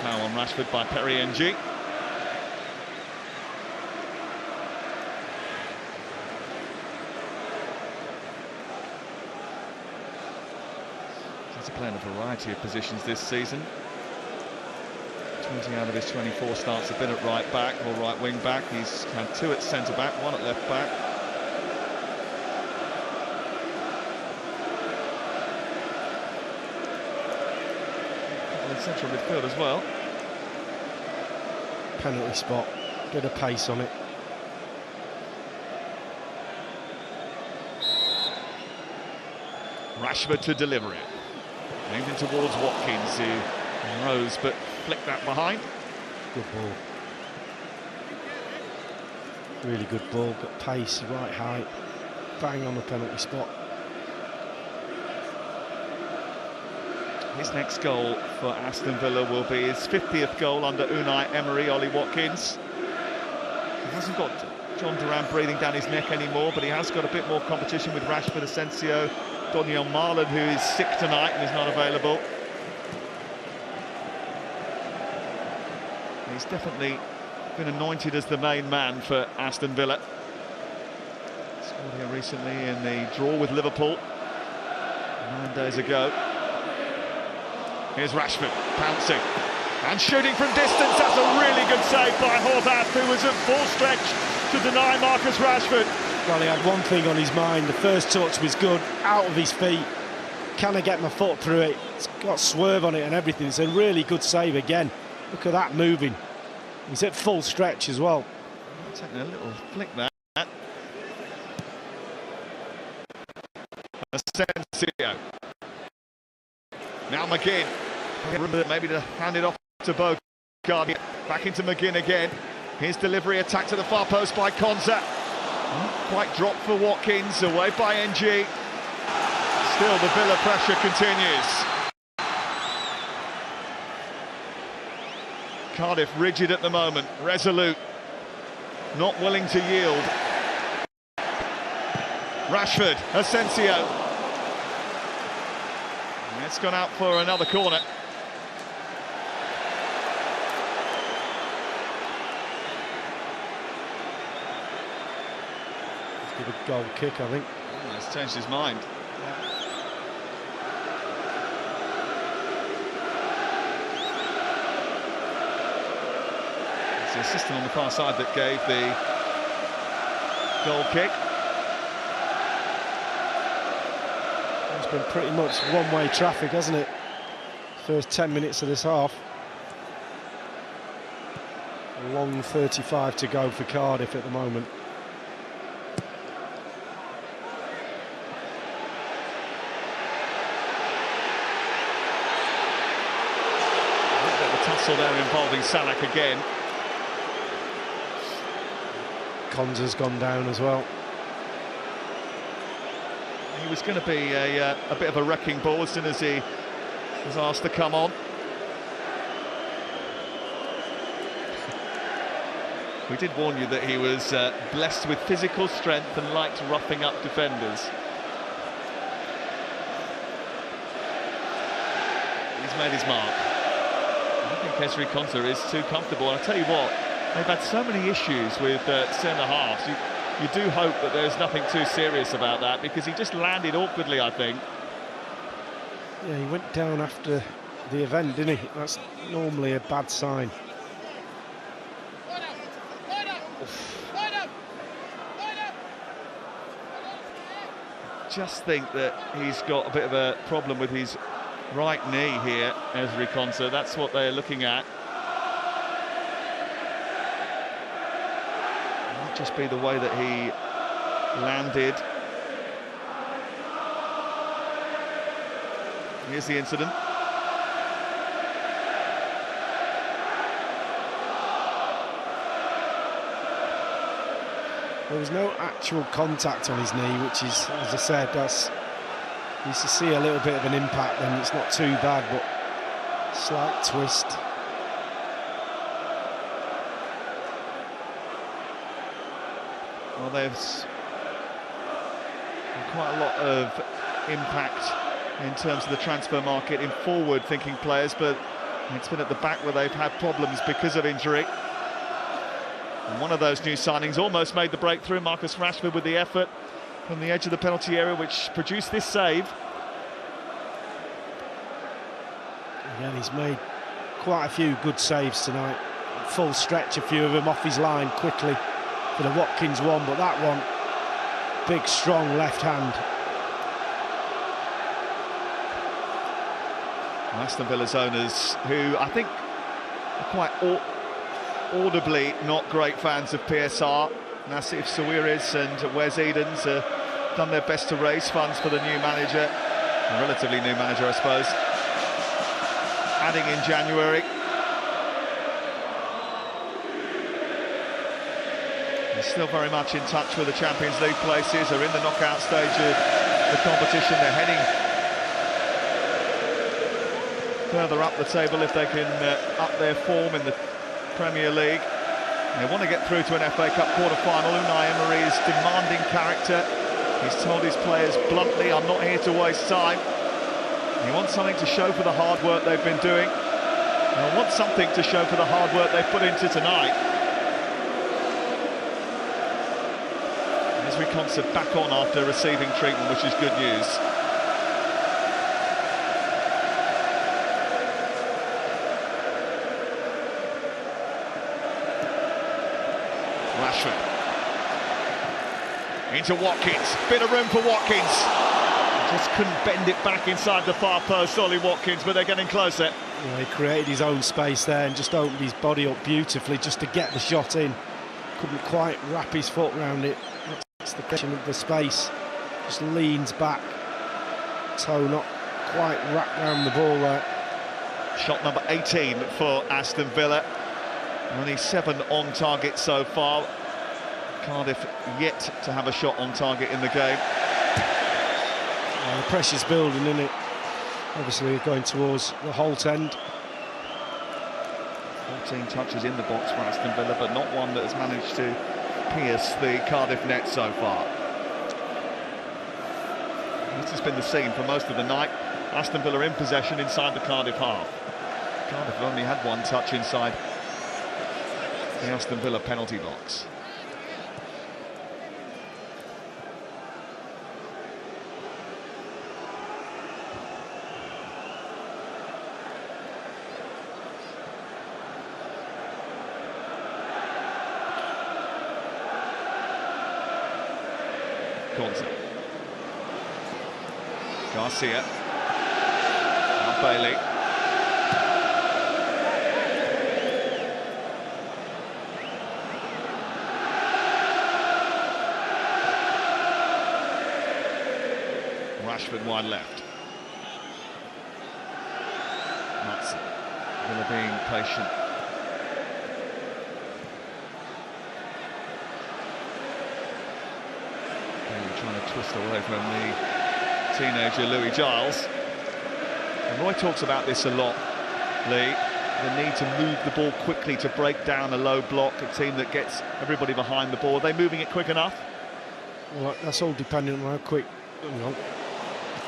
Foul on Rashford by Perry NG. He's playing a variety of positions this season. 20 out of his 24 starts have been at right back or right wing back. He's had 2 at centre back, 1 at left back. In central midfield as well. Penalty spot, bit of pace on it. Rashford to deliver it. Moving towards Watkins, who rose but flicked that behind. Good ball. Really good ball, got pace, right height, bang on the penalty spot. His next goal for Aston Villa will be his 50th goal under Unai Emery. Ollie Watkins. He hasn't got John Duran breathing down his neck anymore, but he has got a bit more competition with Rashford, Asensio, Donyell Marlon, who is sick tonight and is not available. He's definitely been anointed as the main man for Aston Villa. Scored here recently in the draw with Liverpool 9 days ago. Here's Rashford, pouncing and shooting from distance. That's a really good save by Horvath, who was at full stretch to deny Marcus Rashford. Well, he had one thing on his mind. The first touch was good, out of his feet. Can I get my foot through it? It's got swerve on it and everything. It's a really good save again. Look at that moving. He's at full stretch as well. Taking a little flick there. Asensio. Now McGinn. Maybe to hand it off to Bogard. Back into McGinn again. His delivery attack to the far post by Konza. Quite dropped for Watkins, away by NG. Still the Villa pressure continues. Cardiff rigid at the moment, resolute, not willing to yield. Rashford, Asensio. It's gone out for another corner. Let's give a goal kick, I think. Oh, he's changed his mind. It's the assistant on the far side that gave the goal kick. It's been pretty much one-way traffic, hasn't it? First 10 minutes of this half. A long 35 to go for Cardiff at the moment. A bit of a tussle there involving Salak again. Konza's gone down as well. He was going to be a bit of a wrecking ball as soon as he was asked to come on. We did warn you that he was blessed with physical strength and liked roughing up defenders. He's made his mark. I think Ezri Konsa is too comfortable. And I tell you what, they've had so many issues with centre-halves. You do hope that there's nothing too serious about that, because he just landed awkwardly, I think. Yeah, he went down after the event, didn't he? That's normally a bad sign. Just think that he's got a bit of a problem with his right knee here, Ezri Konsa. That's what they're looking at. Might just be the way that he landed. Here's the incident. There was no actual contact on his knee, which is, as I said, that's you used to see a little bit of an impact, and it's not too bad, but slight twist. Well, there's quite a lot of impact in terms of the transfer market in forward-thinking players, but it's been at the back where they've had problems because of injury. And one of those new signings almost made the breakthrough, Marcus Rashford, with the effort from the edge of the penalty area, which produced this save. Again, he's made quite a few good saves tonight. Full stretch, a few of them off his line quickly for the Watkins one, but that one, big, strong left hand. Aston Villa's owners, who I think are quite audibly not great fans of PSR. Nassif Sawiris and Wes Edens have done their best to raise funds for the new manager, a relatively new manager, I suppose, adding in January. They're still very much in touch with the Champions League places, are in the knockout stage of the competition. They're heading further up the table if they can up their form in the Premier League. They want to get through to an FA Cup quarter-final. Unai Emery is demanding character. He's told his players bluntly, I'm not here to waste time. He wants something to show for the hard work they've been doing. I want something to show for the hard work they've put into tonight. Esri Konsa back on after receiving treatment, which is good news. Rashford into Watkins, bit of room for Watkins, just couldn't bend it back inside the far post, Ollie Watkins, but they're getting closer. Yeah, he created his own space there and just opened his body up beautifully just to get the shot in. Couldn't quite wrap his foot around it. That's the question of the space, just leans back, toe not quite wrapped around the ball there. Shot number 18 for Aston Villa. Only 7 on target so far. Cardiff yet to have a shot on target in the game. The pressure's building, isn't it? Obviously we're going towards the Holt end. 14 touches in the box for Aston Villa, but not one that has managed to pierce the Cardiff net so far. This has been the scene for most of the night. Aston Villa in possession inside the Cardiff half. Cardiff have only had 1 touch inside the Aston Villa penalty box. Konsa. Garcia. Now Bailey. Rashford wide left. Matson. Villa being patient. Trying to twist away from the teenager Louis Giles. And Roy talks about this a lot, Lee, the need to move the ball quickly to break down a low block, a team that gets everybody behind the ball. Are they moving it quick enough? Well, that's all dependent on how quick.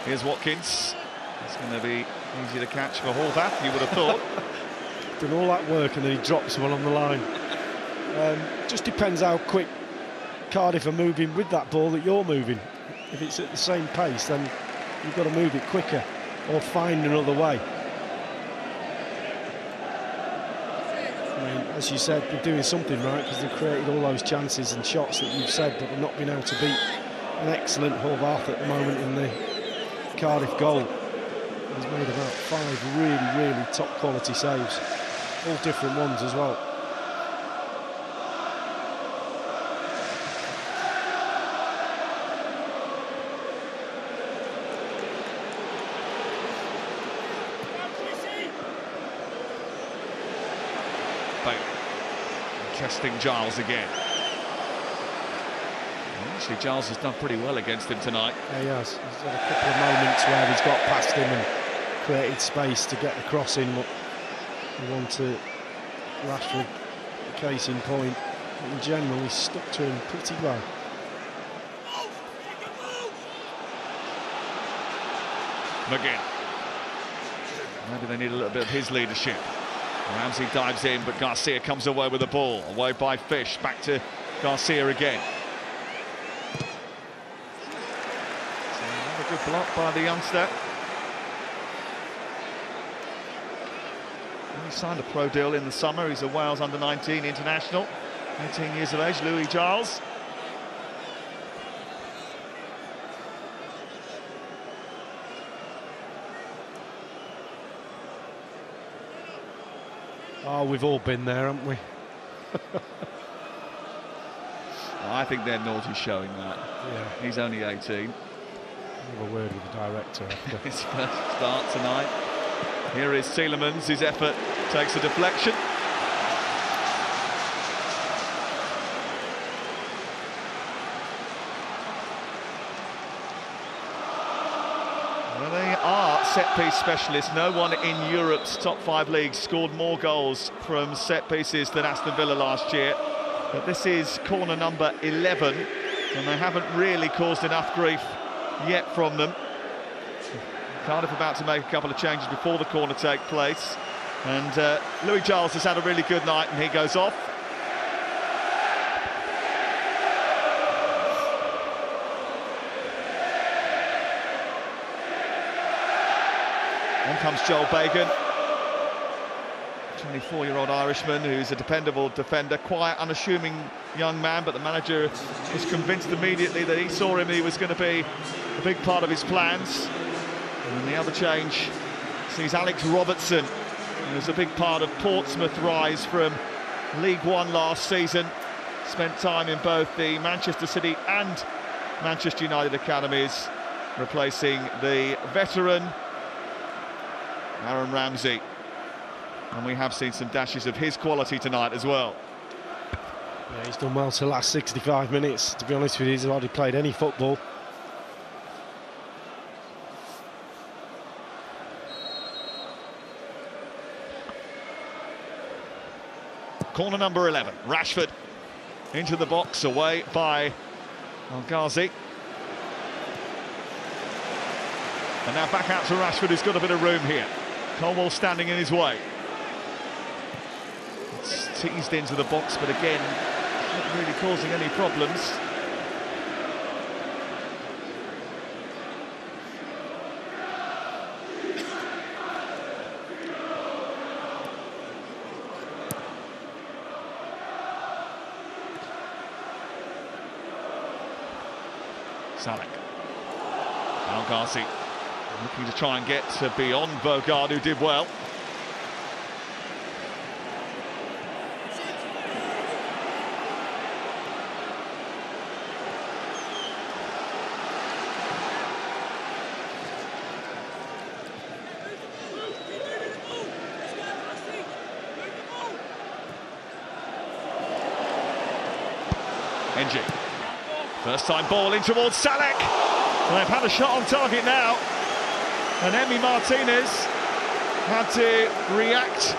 Here's Watkins. It's going to be easy to catch for Horvath, you would have thought. Done all that work and then he drops one on the line. Just depends how quick Cardiff are moving with that ball that you're moving. If it's at the same pace, then you've got to move it quicker or find another way. I mean, as you said, they're doing something right because they've created all those chances and shots that you've said, but they've not been able to beat an excellent Horvath at the moment in the Cardiff goal. He's made about 5 really top quality saves, all different ones as well. Bale. Testing Giles again. Actually, Giles has done pretty well against him tonight. Yeah, he has. He's had a couple of moments where he's got past him and created space to get the cross in. But we want to Rashford, a case in point. In general, he's stuck to him pretty well. McGinn. Maybe they need a little bit of his leadership. Ramsey dives in, but Garcia comes away with the ball. Away by Fish, back to Garcia again. So another good block by the youngster. He signed a pro deal in the summer. He's a Wales under-19 international. 18 years of age, Louis Giles. Oh, we've all been there, haven't we? I think they're naughty showing that. Yeah. He's only 18. Have a word with the director after. His first start tonight. Here is Tielemans. His effort takes a deflection. Well, they are set-piece specialists. No one in Europe's top 5 leagues scored more goals from set pieces than Aston Villa last year. But this is corner number 11, and they haven't really caused enough grief yet from them. Cardiff about to make a couple of changes before the corner take place. And Louis Giles has had a really good night, and he goes off. On comes Joel Bagan, 24-year-old Irishman who's a dependable defender, quiet, unassuming young man, but the manager was convinced immediately that he saw him, he was going to be a big part of his plans. And then the other change sees Alex Robertson, who's a big part of Portsmouth's rise from League One last season. Spent time in both the Manchester City and Manchester United academies, replacing the veteran Aaron Ramsey. And we have seen some dashes of his quality tonight as well. Yeah, he's done well to the last 65 minutes. To be honest with you, he's hardly played any football. Corner number 11, Rashford into the box, away by El Ghazi. And now back out to Rashford, who's got a bit of room here. Colwell standing in his way. It's teased into the box, but again, not really causing any problems. Salek. El Ghazi looking to try and get beyond Bogard, who did well. NG. First time ball in towards Salek. And they've had a shot on target now. And Emi Martinez had to react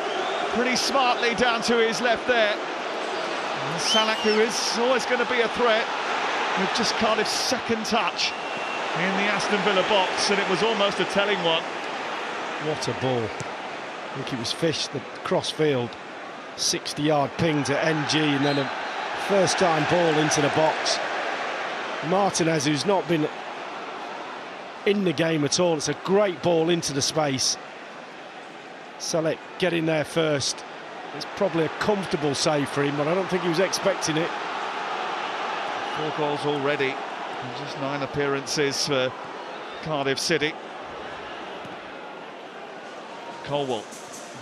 pretty smartly down to his left there. And Salek, who is always going to be a threat, with just Cardiff's second touch in the Aston Villa box, and it was almost a telling one. What a ball. I think it was Fish, the cross field, 60-yard ping to NG, and then a first-time ball into the box. Martinez, who's not been in the game at all, it's a great ball into the space. Salek getting there first. It's probably a comfortable save for him, but I don't think he was expecting it. 4 goals already in just 9 appearances for Cardiff City. Colwell,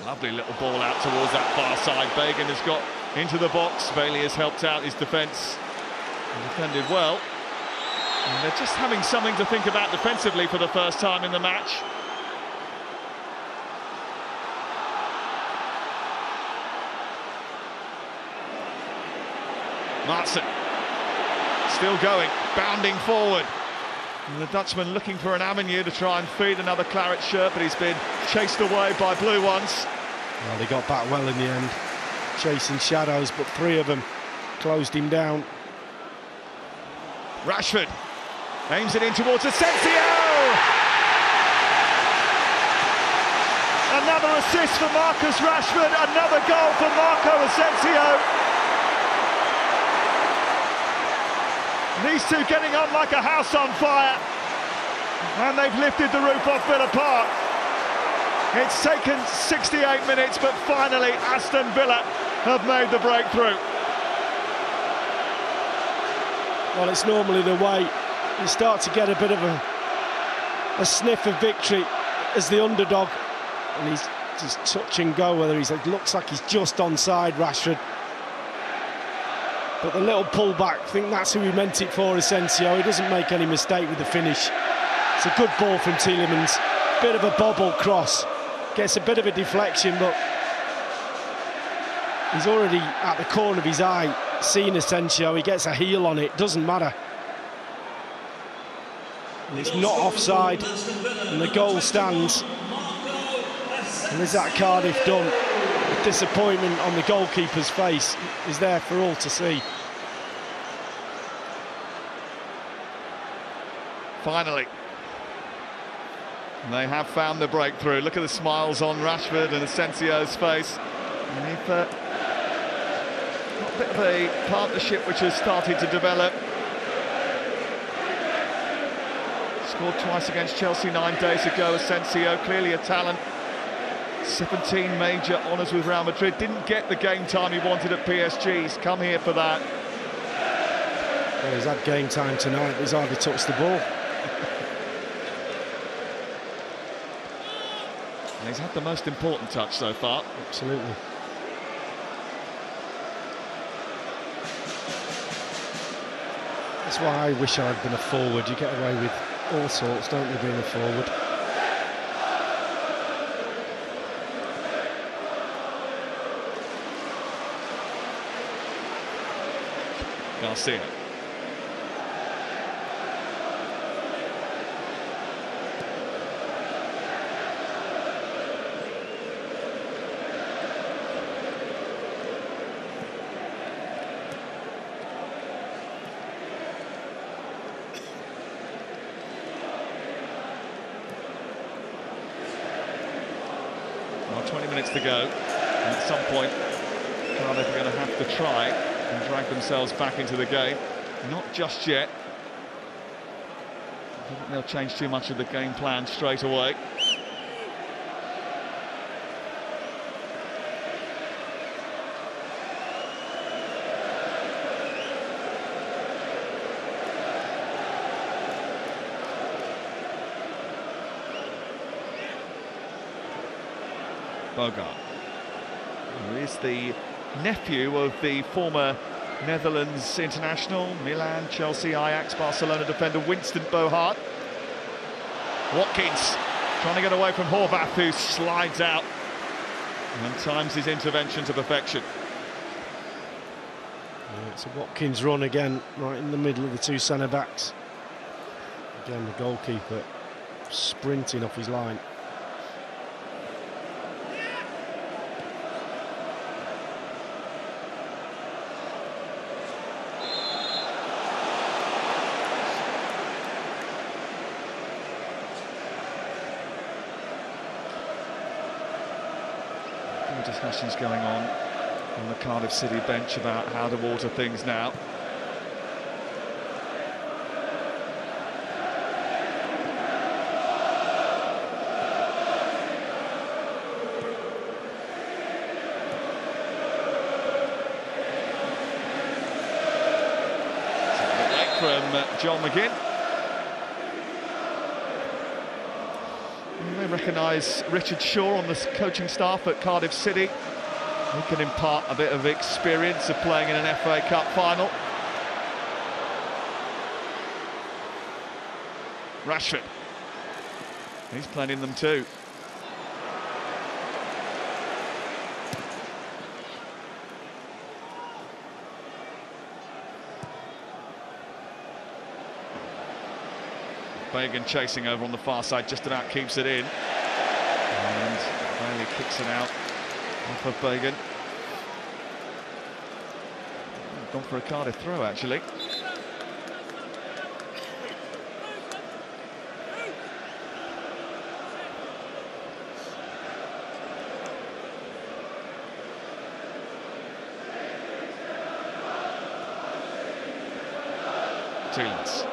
lovely little ball out towards that far side. Bagan has got into the box. Bailey has helped out his defence and defended well. And they're just having something to think about defensively for the first time in the match. Martin still going, bounding forward. And the Dutchman looking for an avenue to try and feed another claret shirt, but he's been chased away by blue ones. Well, they got back well in the end, chasing shadows, but 3 of them closed him down. Rashford aims it in towards Asensio! Another assist for Marcus Rashford, another goal for Marco Asensio. These two getting on like a house on fire, and they've lifted the roof off Villa Park. It's taken 68 minutes, but finally Aston Villa have made the breakthrough. Well, it's normally the way you start to get a bit of a sniff of victory as the underdog, and he's just touch and go, whether it looks like he's just onside, Rashford. But the little pullback, I think that's who he meant it for, Asensio. He doesn't make any mistake with the finish. It's a good ball from Tielemans. Bit of a bobble cross. Gets a bit of a deflection, but he's already at the corner of his eye, seeing Asensio. He gets a heel on it, doesn't matter. And it's not offside, and the goal stands. And is that Cardiff done? The disappointment on the goalkeeper's face is there for all to see. Finally, they have found the breakthrough. Look at the smiles on Rashford and Asensio's face. And they've got a bit of a partnership which has started to develop. Scored twice against Chelsea 9 days ago. Asensio, clearly a talent. 17 major honours with Real Madrid. Didn't get the game time he wanted at PSG. He's come here for that. Well, he's had game time tonight, but he's hardly touched the ball. And he's had the most important touch so far. Absolutely. That's why I wish I'd been a forward. You get away with all sorts, don't you, being a forward? Garcia. Well, 20 minutes to go, and at some point Cardiff are going to have to try and drag themselves back into the game. Not just yet. I don't think they'll change too much of the game plan straight away. Bogart, who is the nephew of the former Netherlands international, Milan, Chelsea, Ajax, Barcelona defender Winston Bogarde. Watkins trying to get away from Horvath, who slides out and times his intervention to perfection. Yeah, it's a Watkins run again, right in the middle of the 2 centre-backs. Again, the goalkeeper sprinting off his line. Discussions going on the Cardiff City bench about how to alter things now. It's a bit late from John McGinn. You may recognise Richard Shaw on the coaching staff at Cardiff City. He can impart a bit of experience of playing in an FA Cup final. Rashford. He's playing in them too. Bagan chasing over on the far side, just about keeps it in. And Bailey kicks it out off of Bagan. Gone for a Cardiff throw, actually. Tielemans.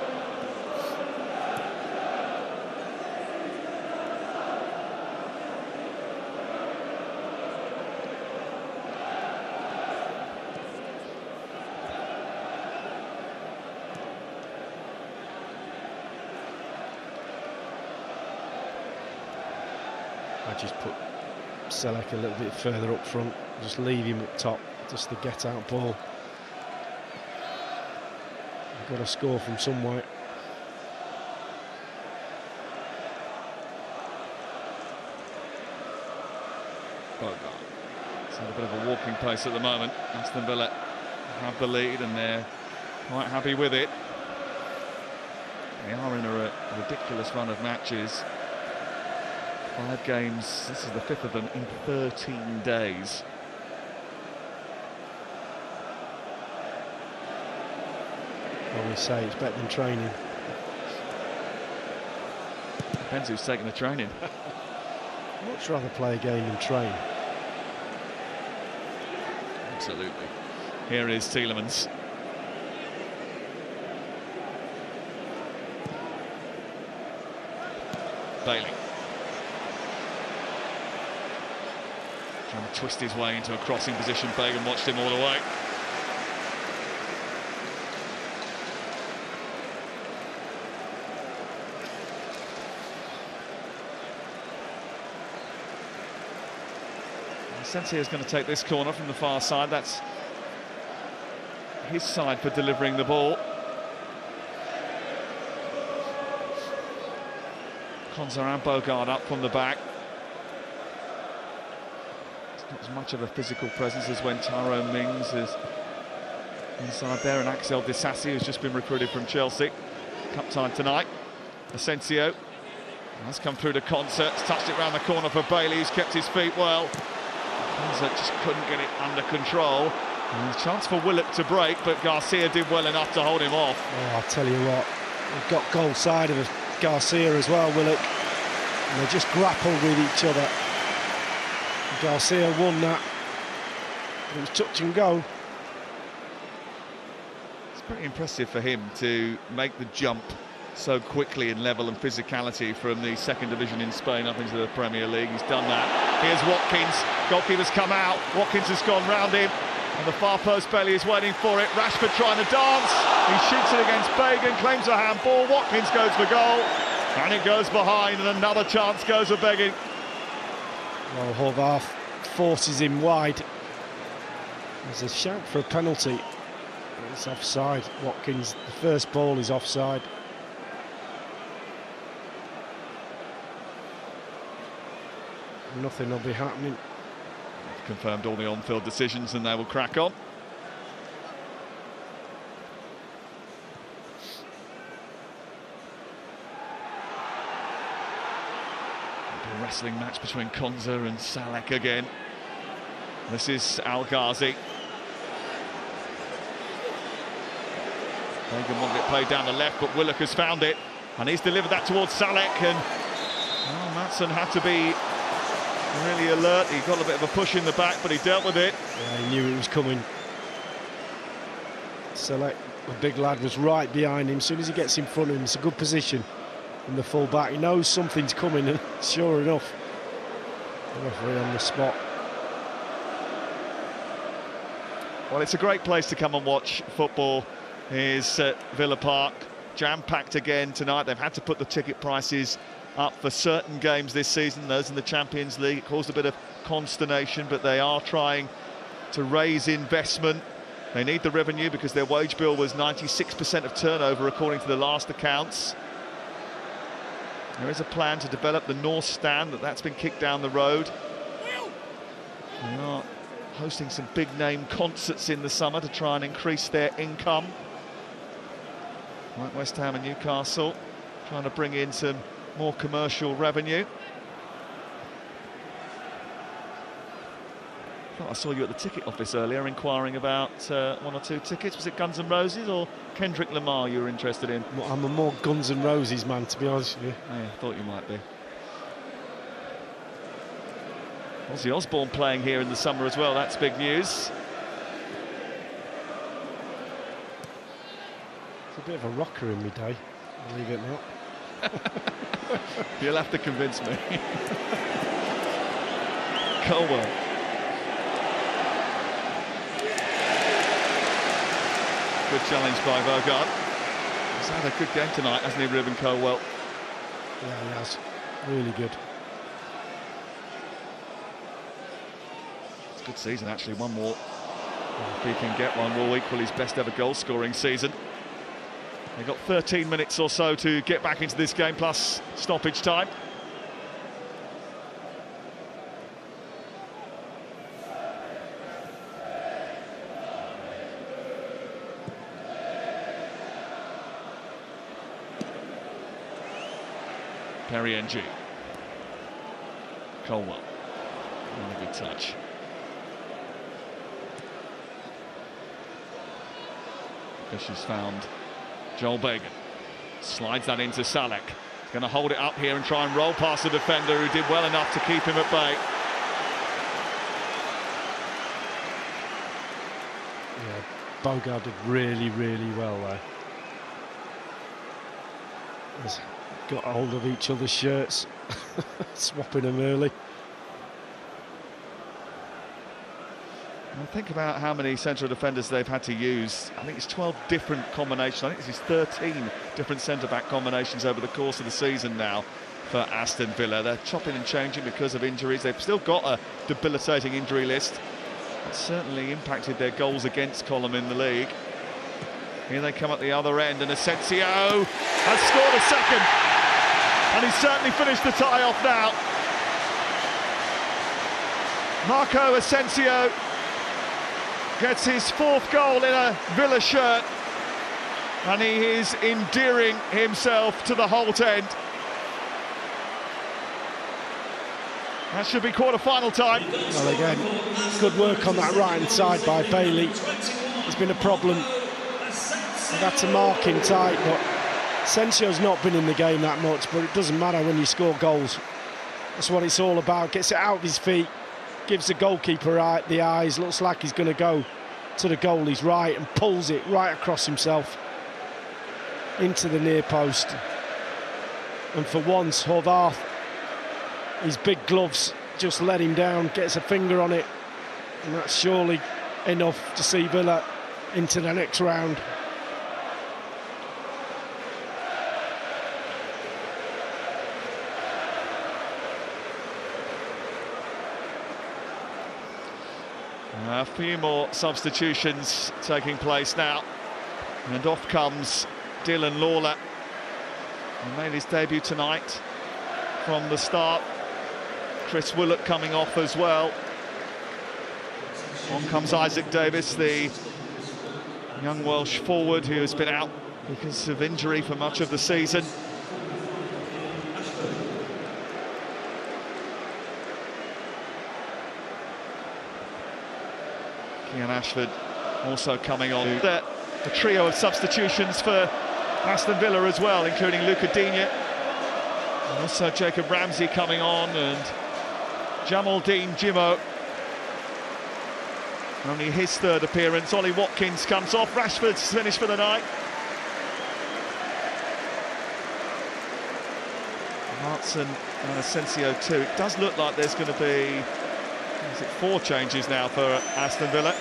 I just put Selleck a little bit further up front, just leave him up top, just the get-out ball. Got to score from somewhere. Bogart. It's at a bit of a walking pace at the moment. Aston Villa have the lead and they're quite happy with it. They are in a ridiculous run of matches. 5 games, this is the 5th of them in 13 days. I always say it's better than training. Depends who's taking the training. I'd much rather play a game than train. Absolutely. Here is Tielemans. Bailey. Trying to twist his way into a crossing position. Bagan watched him all the way. Asensio is going to take this corner from the far side. That's his side for delivering the ball. Konsa and Bogard up from the back. It's not as much of a physical presence as when Tyrone Mings is inside there, and Axel Disasi, who's just been recruited from Chelsea. Cup time tonight. Asensio has come through to Konsa. It's touched it round the corner for Bailey, who's kept his feet well. Konsa just couldn't get it under control. And a chance for Willock to break, but Garcia did well enough to hold him off. Oh, I'll tell you what, we've got goal side of Garcia as well, Willock. And they just grappled with each other. Garcia won that. It was touch and go. It's pretty impressive for him to make the jump so quickly in level and physicality from the second division in Spain up into the Premier League. He's done that. Here's Watkins. Goalkeeper's come out. Watkins has gone round him. And the far post, Bailey is waiting for it. Rashford trying to dance. He shoots it against Bagan, claims a handball. Watkins goes for goal. And it goes behind, and another chance goes for Bagan. Well, Horvath forces him wide. There's a shout for a penalty. It's offside. Watkins, the first ball is offside. Nothing will be happening. They've confirmed all the on-field decisions and they will crack on. A wrestling match between Konsa and Salek again. This is Al Ghazi. Bagan wanted it played down the left, but Willock has found it. And he's delivered that towards Salek. And well, Maatsen had to be really alert. He got a bit of a push in the back, but he dealt with it. Yeah, he knew it was coming. Select, the big lad, was right behind him. As soon as he gets in front of him, it's a good position in the full back. He knows something's coming, and sure enough, the referee on the spot. Well, it's a great place to come and watch football. Is Villa Park, jam-packed again tonight. They've had to put the ticket prices up for certain games this season, those in the Champions League. It caused a bit of consternation, but they are trying to raise investment. They need the revenue because their wage bill was 96% of turnover according to the last accounts. There is a plan to develop the North Stand, that's been kicked down the road. They are hosting some big-name concerts in the summer to try and increase their income. Like West Ham and Newcastle, trying to bring in some more commercial revenue. I saw you at the ticket office earlier inquiring about 1 or 2 tickets. Was it Guns N' Roses or Kendrick Lamar you were interested in? Well, I'm a more Guns N' Roses man, to be honest with you. Oh, yeah, I thought you might be. Ozzy Osbourne playing here in the summer as well, that's big news. It's a bit of a rocker in my day, believe it or not. You'll have to convince me. Colwell. Good challenge by Vogard. He's had a good game tonight, hasn't he, Ruben Colwell? Yeah, he has. Really good. It's a good season, actually. One more. If he can get one, will equal his best ever goal-scoring season. They've got 13 minutes or so to get back into this game, plus stoppage time. Perry NG. Colwell. Really good touch. Fisher's found Joel Bagan. Slides that into Salek. He's going to hold it up here and try and roll past the defender who did well enough to keep him at bay. Yeah, Bogard did really, really well there. He's got hold of each other's shirts, swapping them early. And think about how many central defenders they've had to use. I think it's 12 different combinations. I think this is 13 different centre-back combinations over the course of the season now for Aston Villa. They're chopping and changing because of injuries. They've still got a debilitating injury list. That's certainly impacted their goals against column in the league. Here they come at the other end, and Asensio has scored a second. And he's certainly finished the tie-off now. Marco Asensio gets his 4th goal in a Villa shirt, and he is endearing himself to the Holt end. That should be quarter-final time. Well, again, good work on that right-hand side by Bailey. There's been a problem. That's a marking tight, but Asensio's not been in the game that much, but it doesn't matter when you score goals. That's what it's all about. Gets it out of his feet, gives the goalkeeper the eyes, looks like he's going to go to the goal. He's right and pulls it right across himself into the near post. And for once, Horvath, his big gloves just let him down, gets a finger on it, and that's surely enough to see Villa into the next round. A few more substitutions taking place now, and off comes Dylan Lawler. He made his debut tonight from the start. Chris Willock coming off as well. On comes Isaac Davis, the young Welsh forward who has been out because of injury for much of the season. Ian Ashford also coming on. A trio of substitutions for Aston Villa as well, including Luca Digne. And also Jacob Ramsey coming on, and Jamaldine Jimmo. Only his 3rd appearance. Ollie Watkins comes off. Rashford's finished for the night. Martson and Asensio too. It does look like there's going to be 4 changes now for Aston Villa.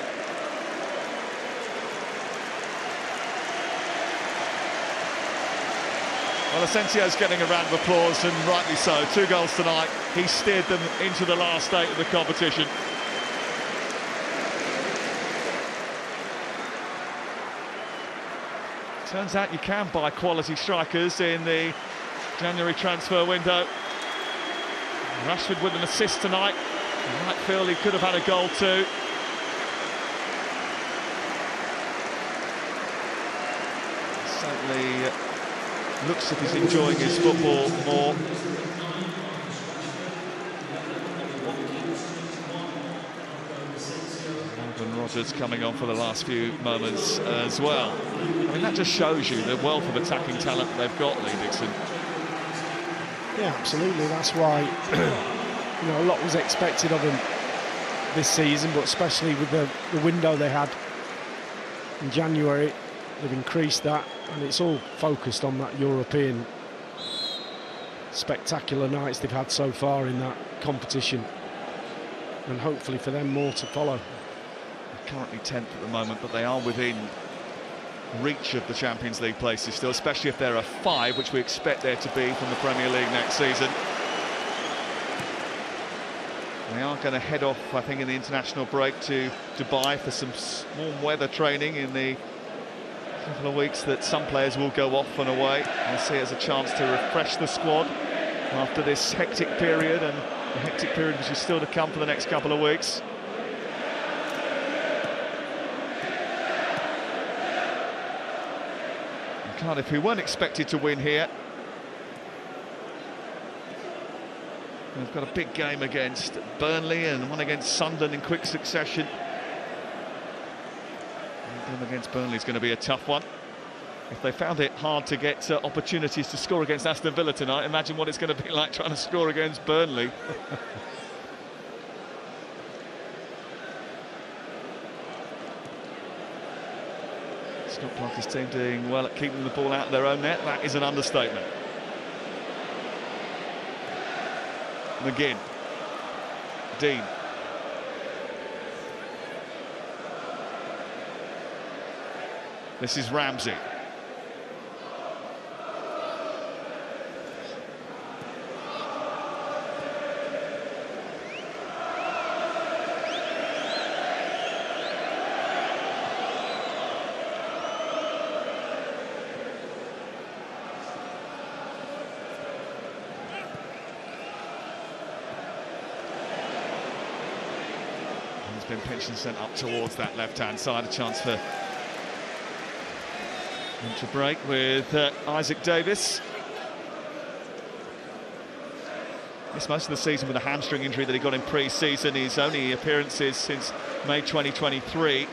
Well, Asensio's getting a round of applause, and rightly so. 2 goals tonight. He steered them into the last 8 of the competition. Turns out you can buy quality strikers in the January transfer window. Rashford with an assist tonight. You might feel he could have had a goal too. Certainly looks as if he's enjoying his football more. Rodgers coming on for the last few moments as well. I mean, that just shows you the wealth of attacking talent that they've got, Lee Dixon. Yeah, absolutely. That's why you know, a lot was expected of them this season, but especially with the window they had in January, they've increased that, and it's all focused on that European spectacular nights they've had so far in that competition, and hopefully for them more to follow. Currently 10th at the moment, but they are within reach of the Champions League places still, especially if there are 5, which we expect there to be from the Premier League next season. They are going to head off, I think, in the international break to Dubai for some warm weather training in the couple of weeks that some players will go off and away. They'll see it as a chance to refresh the squad after this hectic period, and the hectic period which is still to come for the next couple of weeks. Cardiff, who weren't expected to win here. They've got a big game against Burnley and one against Sunderland in quick succession. The game against Burnley is going to be a tough one. If they found it hard to get opportunities to score against Aston Villa tonight, imagine what it's going to be like trying to score against Burnley. Scott Parker's team doing well at keeping the ball out of their own net. That is an understatement. McGinn. Dean. This is Ramsey. Been pinched and sent up towards that left-hand side. A chance for him to break with Isaac Davis. Missed most of the season with a hamstring injury that he got in pre-season. His only appearances since May 2023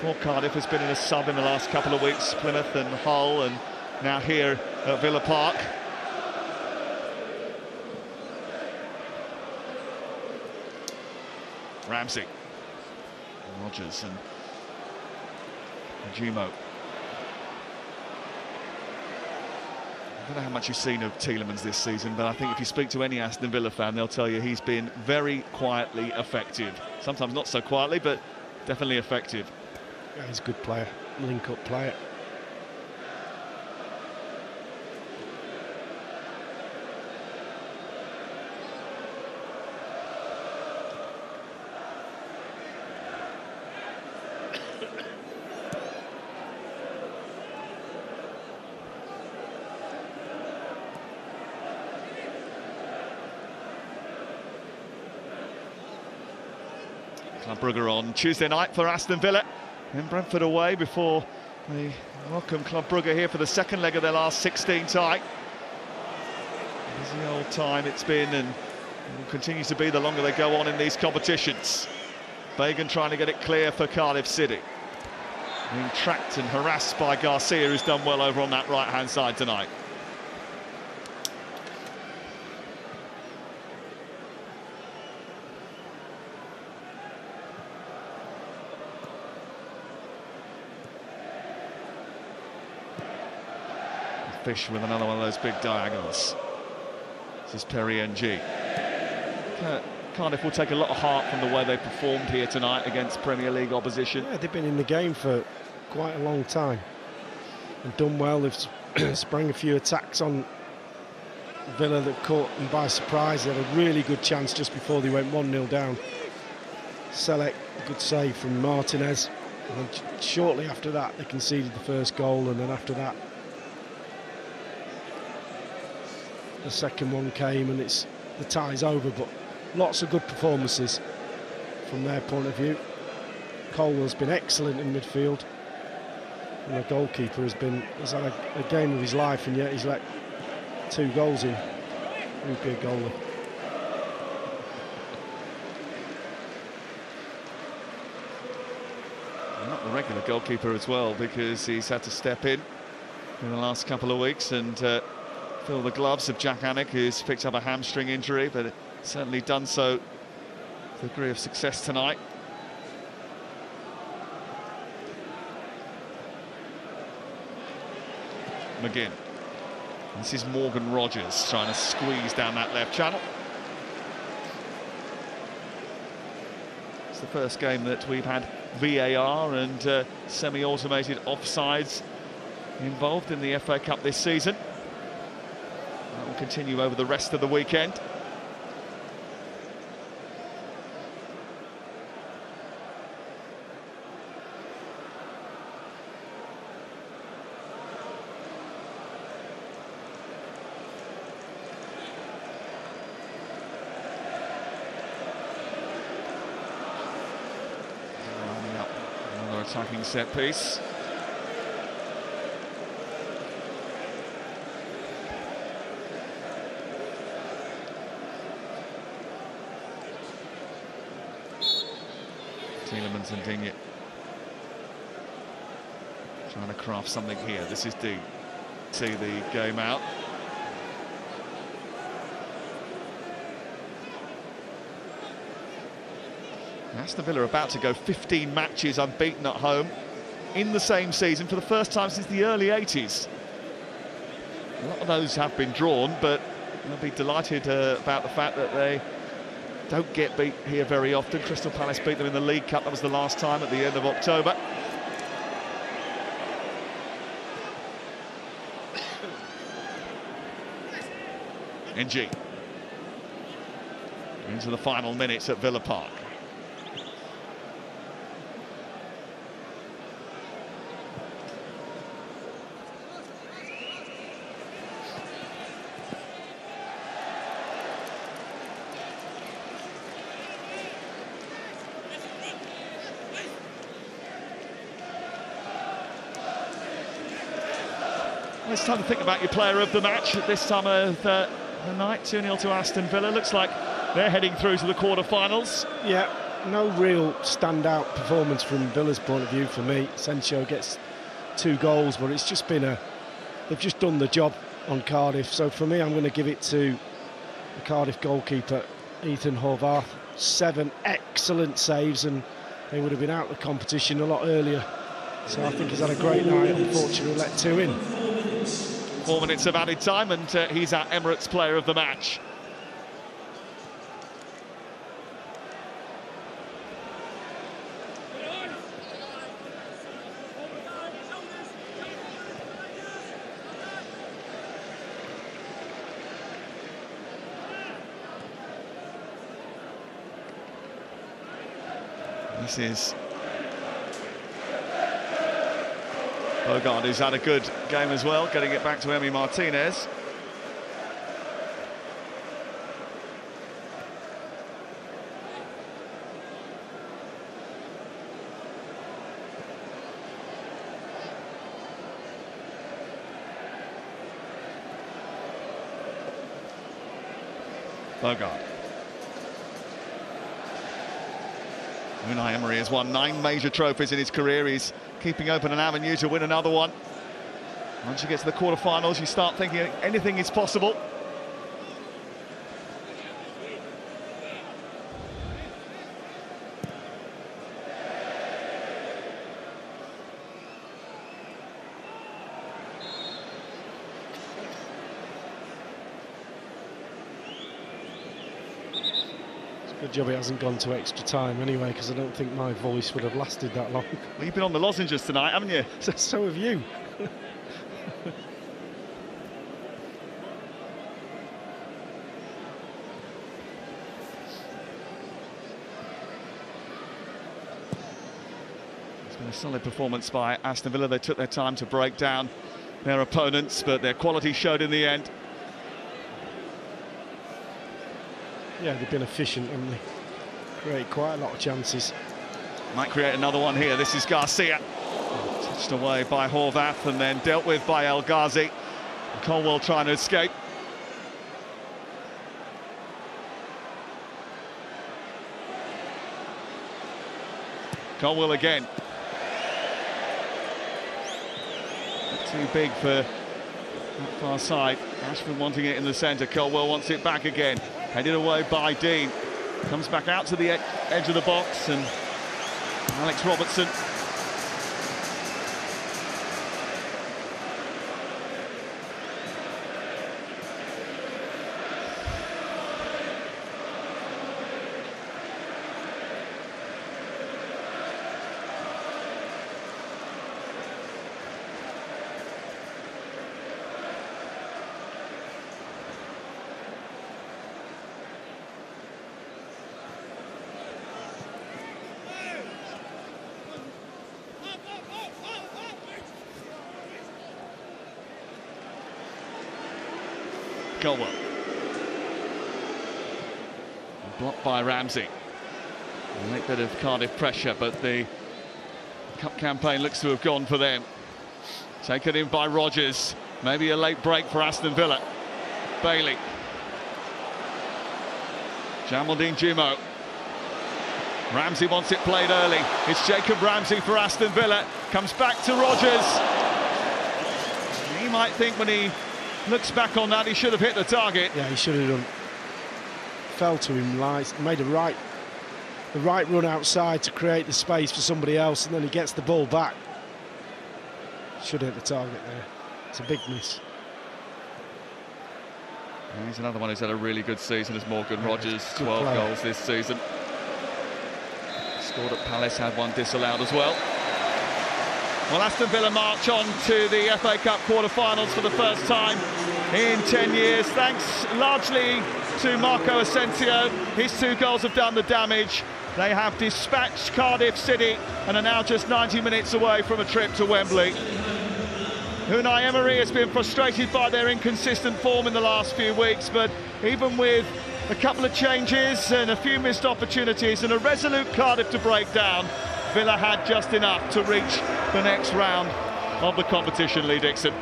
for Cardiff has been in a sub in the last couple of weeks. Plymouth and Hull, and now here at Villa Park. Ramsey. Rodgers and Jumo. I don't know how much you've seen of Tielemans this season, but I think if you speak to any Aston Villa fan, they'll tell you he's been very quietly effective. Sometimes not so quietly, but definitely effective. Yeah, he's a good player, link-up player. Club Brugge on Tuesday night for Aston Villa, and Brentford away before they welcome Club Brugge here for the second leg of their last 16 tie. Busy old time it's been, and will continue to be the longer they go on in these competitions. Bagan trying to get it clear for Cardiff City. Being tracked and harassed by Garcia, who's done well over on that right-hand side tonight. Fish with another one of those big diagonals. This is Perry NG. Cardiff will take a lot of heart from the way they performed here tonight against Premier League opposition. Yeah, they've been in the game for quite a long time and done well. They've sprung a few attacks on Villa that caught them by surprise. They had a really good chance just before they went 1-0 down. Selleck, good save from Martinez. And then shortly after that, they conceded the first goal, and then after that, the second one came, and the tie's over. But lots of good performances from their point of view. Colwell's been excellent in midfield. And the goalkeeper has had a game of his life, and yet he's let 2 goals in. He'd be a goalie. Not the regular goalkeeper as well, because he's had to step in the last couple of weeks and fill the gloves of Jack Annick, who's picked up a hamstring injury, but certainly done so with a degree of success tonight. McGinn. This is Morgan Rogers trying to squeeze down that left channel. It's the first game that we've had VAR and semi-automated offsides involved in the FA Cup this season. That will continue over the rest of the weekend. Attacking set piece. Tielemans and Digne trying to craft something here. This is Dean. See the game out. Aston Villa are about to go 15 matches unbeaten at home in the same season for the first time since the early 80s. A lot of those have been drawn, but they'll be delighted about the fact that they don't get beat here very often. Crystal Palace beat them in the League Cup. That was the last time at the end of October. NG into the final minutes at Villa Park. It's time to think about your player of the match at this time of the night. 2-0 to Aston Villa. Looks like they're heading through to the quarter-finals. Yeah, no real standout performance from Villa's point of view for me. Sancho gets 2 goals, but it's just been they've just done the job on Cardiff. So for me, I'm going to give it to the Cardiff goalkeeper, Ethan Horvath. 7 excellent saves, and they would have been out of the competition a lot earlier. So I think he's had a great night. Unfortunately, let 2 in. 4 minutes of added time, and he's our Emirates player of the match. This is Bogard, who's had a good game as well, getting it back to Emi Martinez. Bogard. Unai Emery has won 9 major trophies in his career. He's keeping open an avenue to win another one. Once you get to the quarter-finals, you start thinking anything is possible. Good job it hasn't gone to extra time anyway, because I don't think my voice would have lasted that long. Well, you've been on the lozenges tonight, haven't you? So have you. It's been a solid performance by Aston Villa. They took their time to break down their opponents, but their quality showed in the end. Yeah, they've been efficient, haven't they? Created quite a lot of chances. Might create another one here. This is Garcia. Touched away by Horvath and then dealt with by El Ghazi. Colwell trying to escape. Colwell again. Too big for that far side. Ashford wanting it in the centre. Colwell wants it back again. Headed away by Dean. Comes back out to the edge of the box, and Alex Robertson. Colwell. Blocked by Ramsey. A late bit of Cardiff pressure, but the cup campaign looks to have gone for them. Taken in by Rodgers. Maybe a late break for Aston Villa. Bailey. Jamaldine Jimo. Ramsey wants it played early. It's Jacob Ramsey for Aston Villa. Comes back to Rodgers. He might think when he looks back on that, he should have hit the target. Yeah, he should have done. Fell to him, made the right run outside to create the space for somebody else, and then he gets the ball back. Should have hit the target there. It's a big miss. And he's another one who's had a really good season as Morgan Rodgers. 12 goals this season. Scored at Palace, had one disallowed as well. Well, Aston Villa march on to the FA Cup quarter-finals for the first time in 10 years, thanks largely to Marco Asensio. His 2 goals have done the damage. They have dispatched Cardiff City and are now just 90 minutes away from a trip to Wembley. Unai Emery has been frustrated by their inconsistent form in the last few weeks, but even with a couple of changes and a few missed opportunities and a resolute Cardiff to break down, Villa had just enough to reach the next round of the competition, Lee Dixon.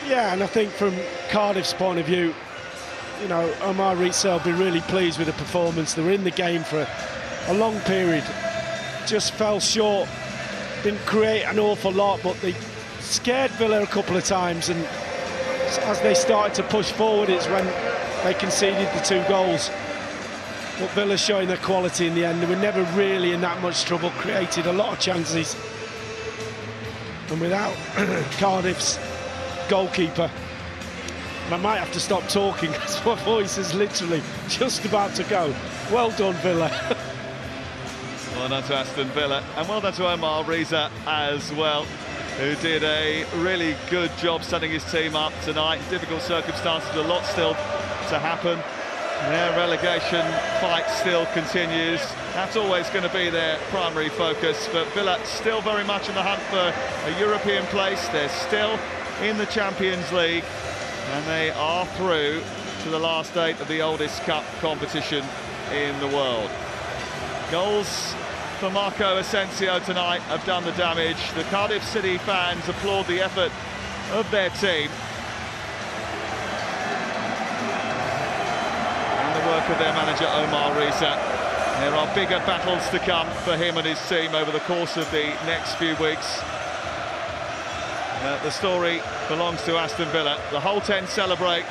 Yeah, and I think from Cardiff's point of view, you know, Omar Ritza will be really pleased with the performance. They were in the game for a long period, just fell short, didn't create an awful lot, but they scared Villa a couple of times, and as they started to push forward, it's when they conceded the 2 goals. But Villa showing their quality in the end. They were never really in that much trouble, created a lot of chances. And without Cardiff's goalkeeper, I might have to stop talking because my voice is literally just about to go. Well done, Villa. Well done to Aston Villa, and well done to Omar Ritza as well, who did a really good job setting his team up tonight. Difficult circumstances, a lot still to happen. Their relegation fight still continues. That's always going to be their primary focus, but Villa still very much in the hunt for a European place. They're still in the Champions League, and they are through to the last 8 of the oldest cup competition in the world. Goals for Marco Asensio tonight have done the damage. The Cardiff City fans applaud the effort of their team and the work of their manager Omar Ritza. There are bigger battles to come for him and his team over the course of the next few weeks. The story belongs to Aston Villa. The whole 10 celebrate.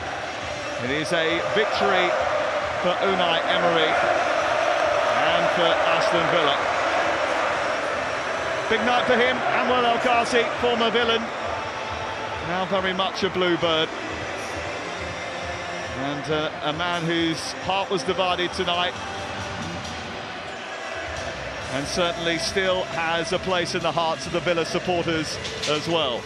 It is a victory for Unai Emery and for Aston Villa. Big night for him. Anwar El Ghazi, former villain, now very much a bluebird. And a man whose heart was divided tonight, and certainly still has a place in the hearts of the Villa supporters as well.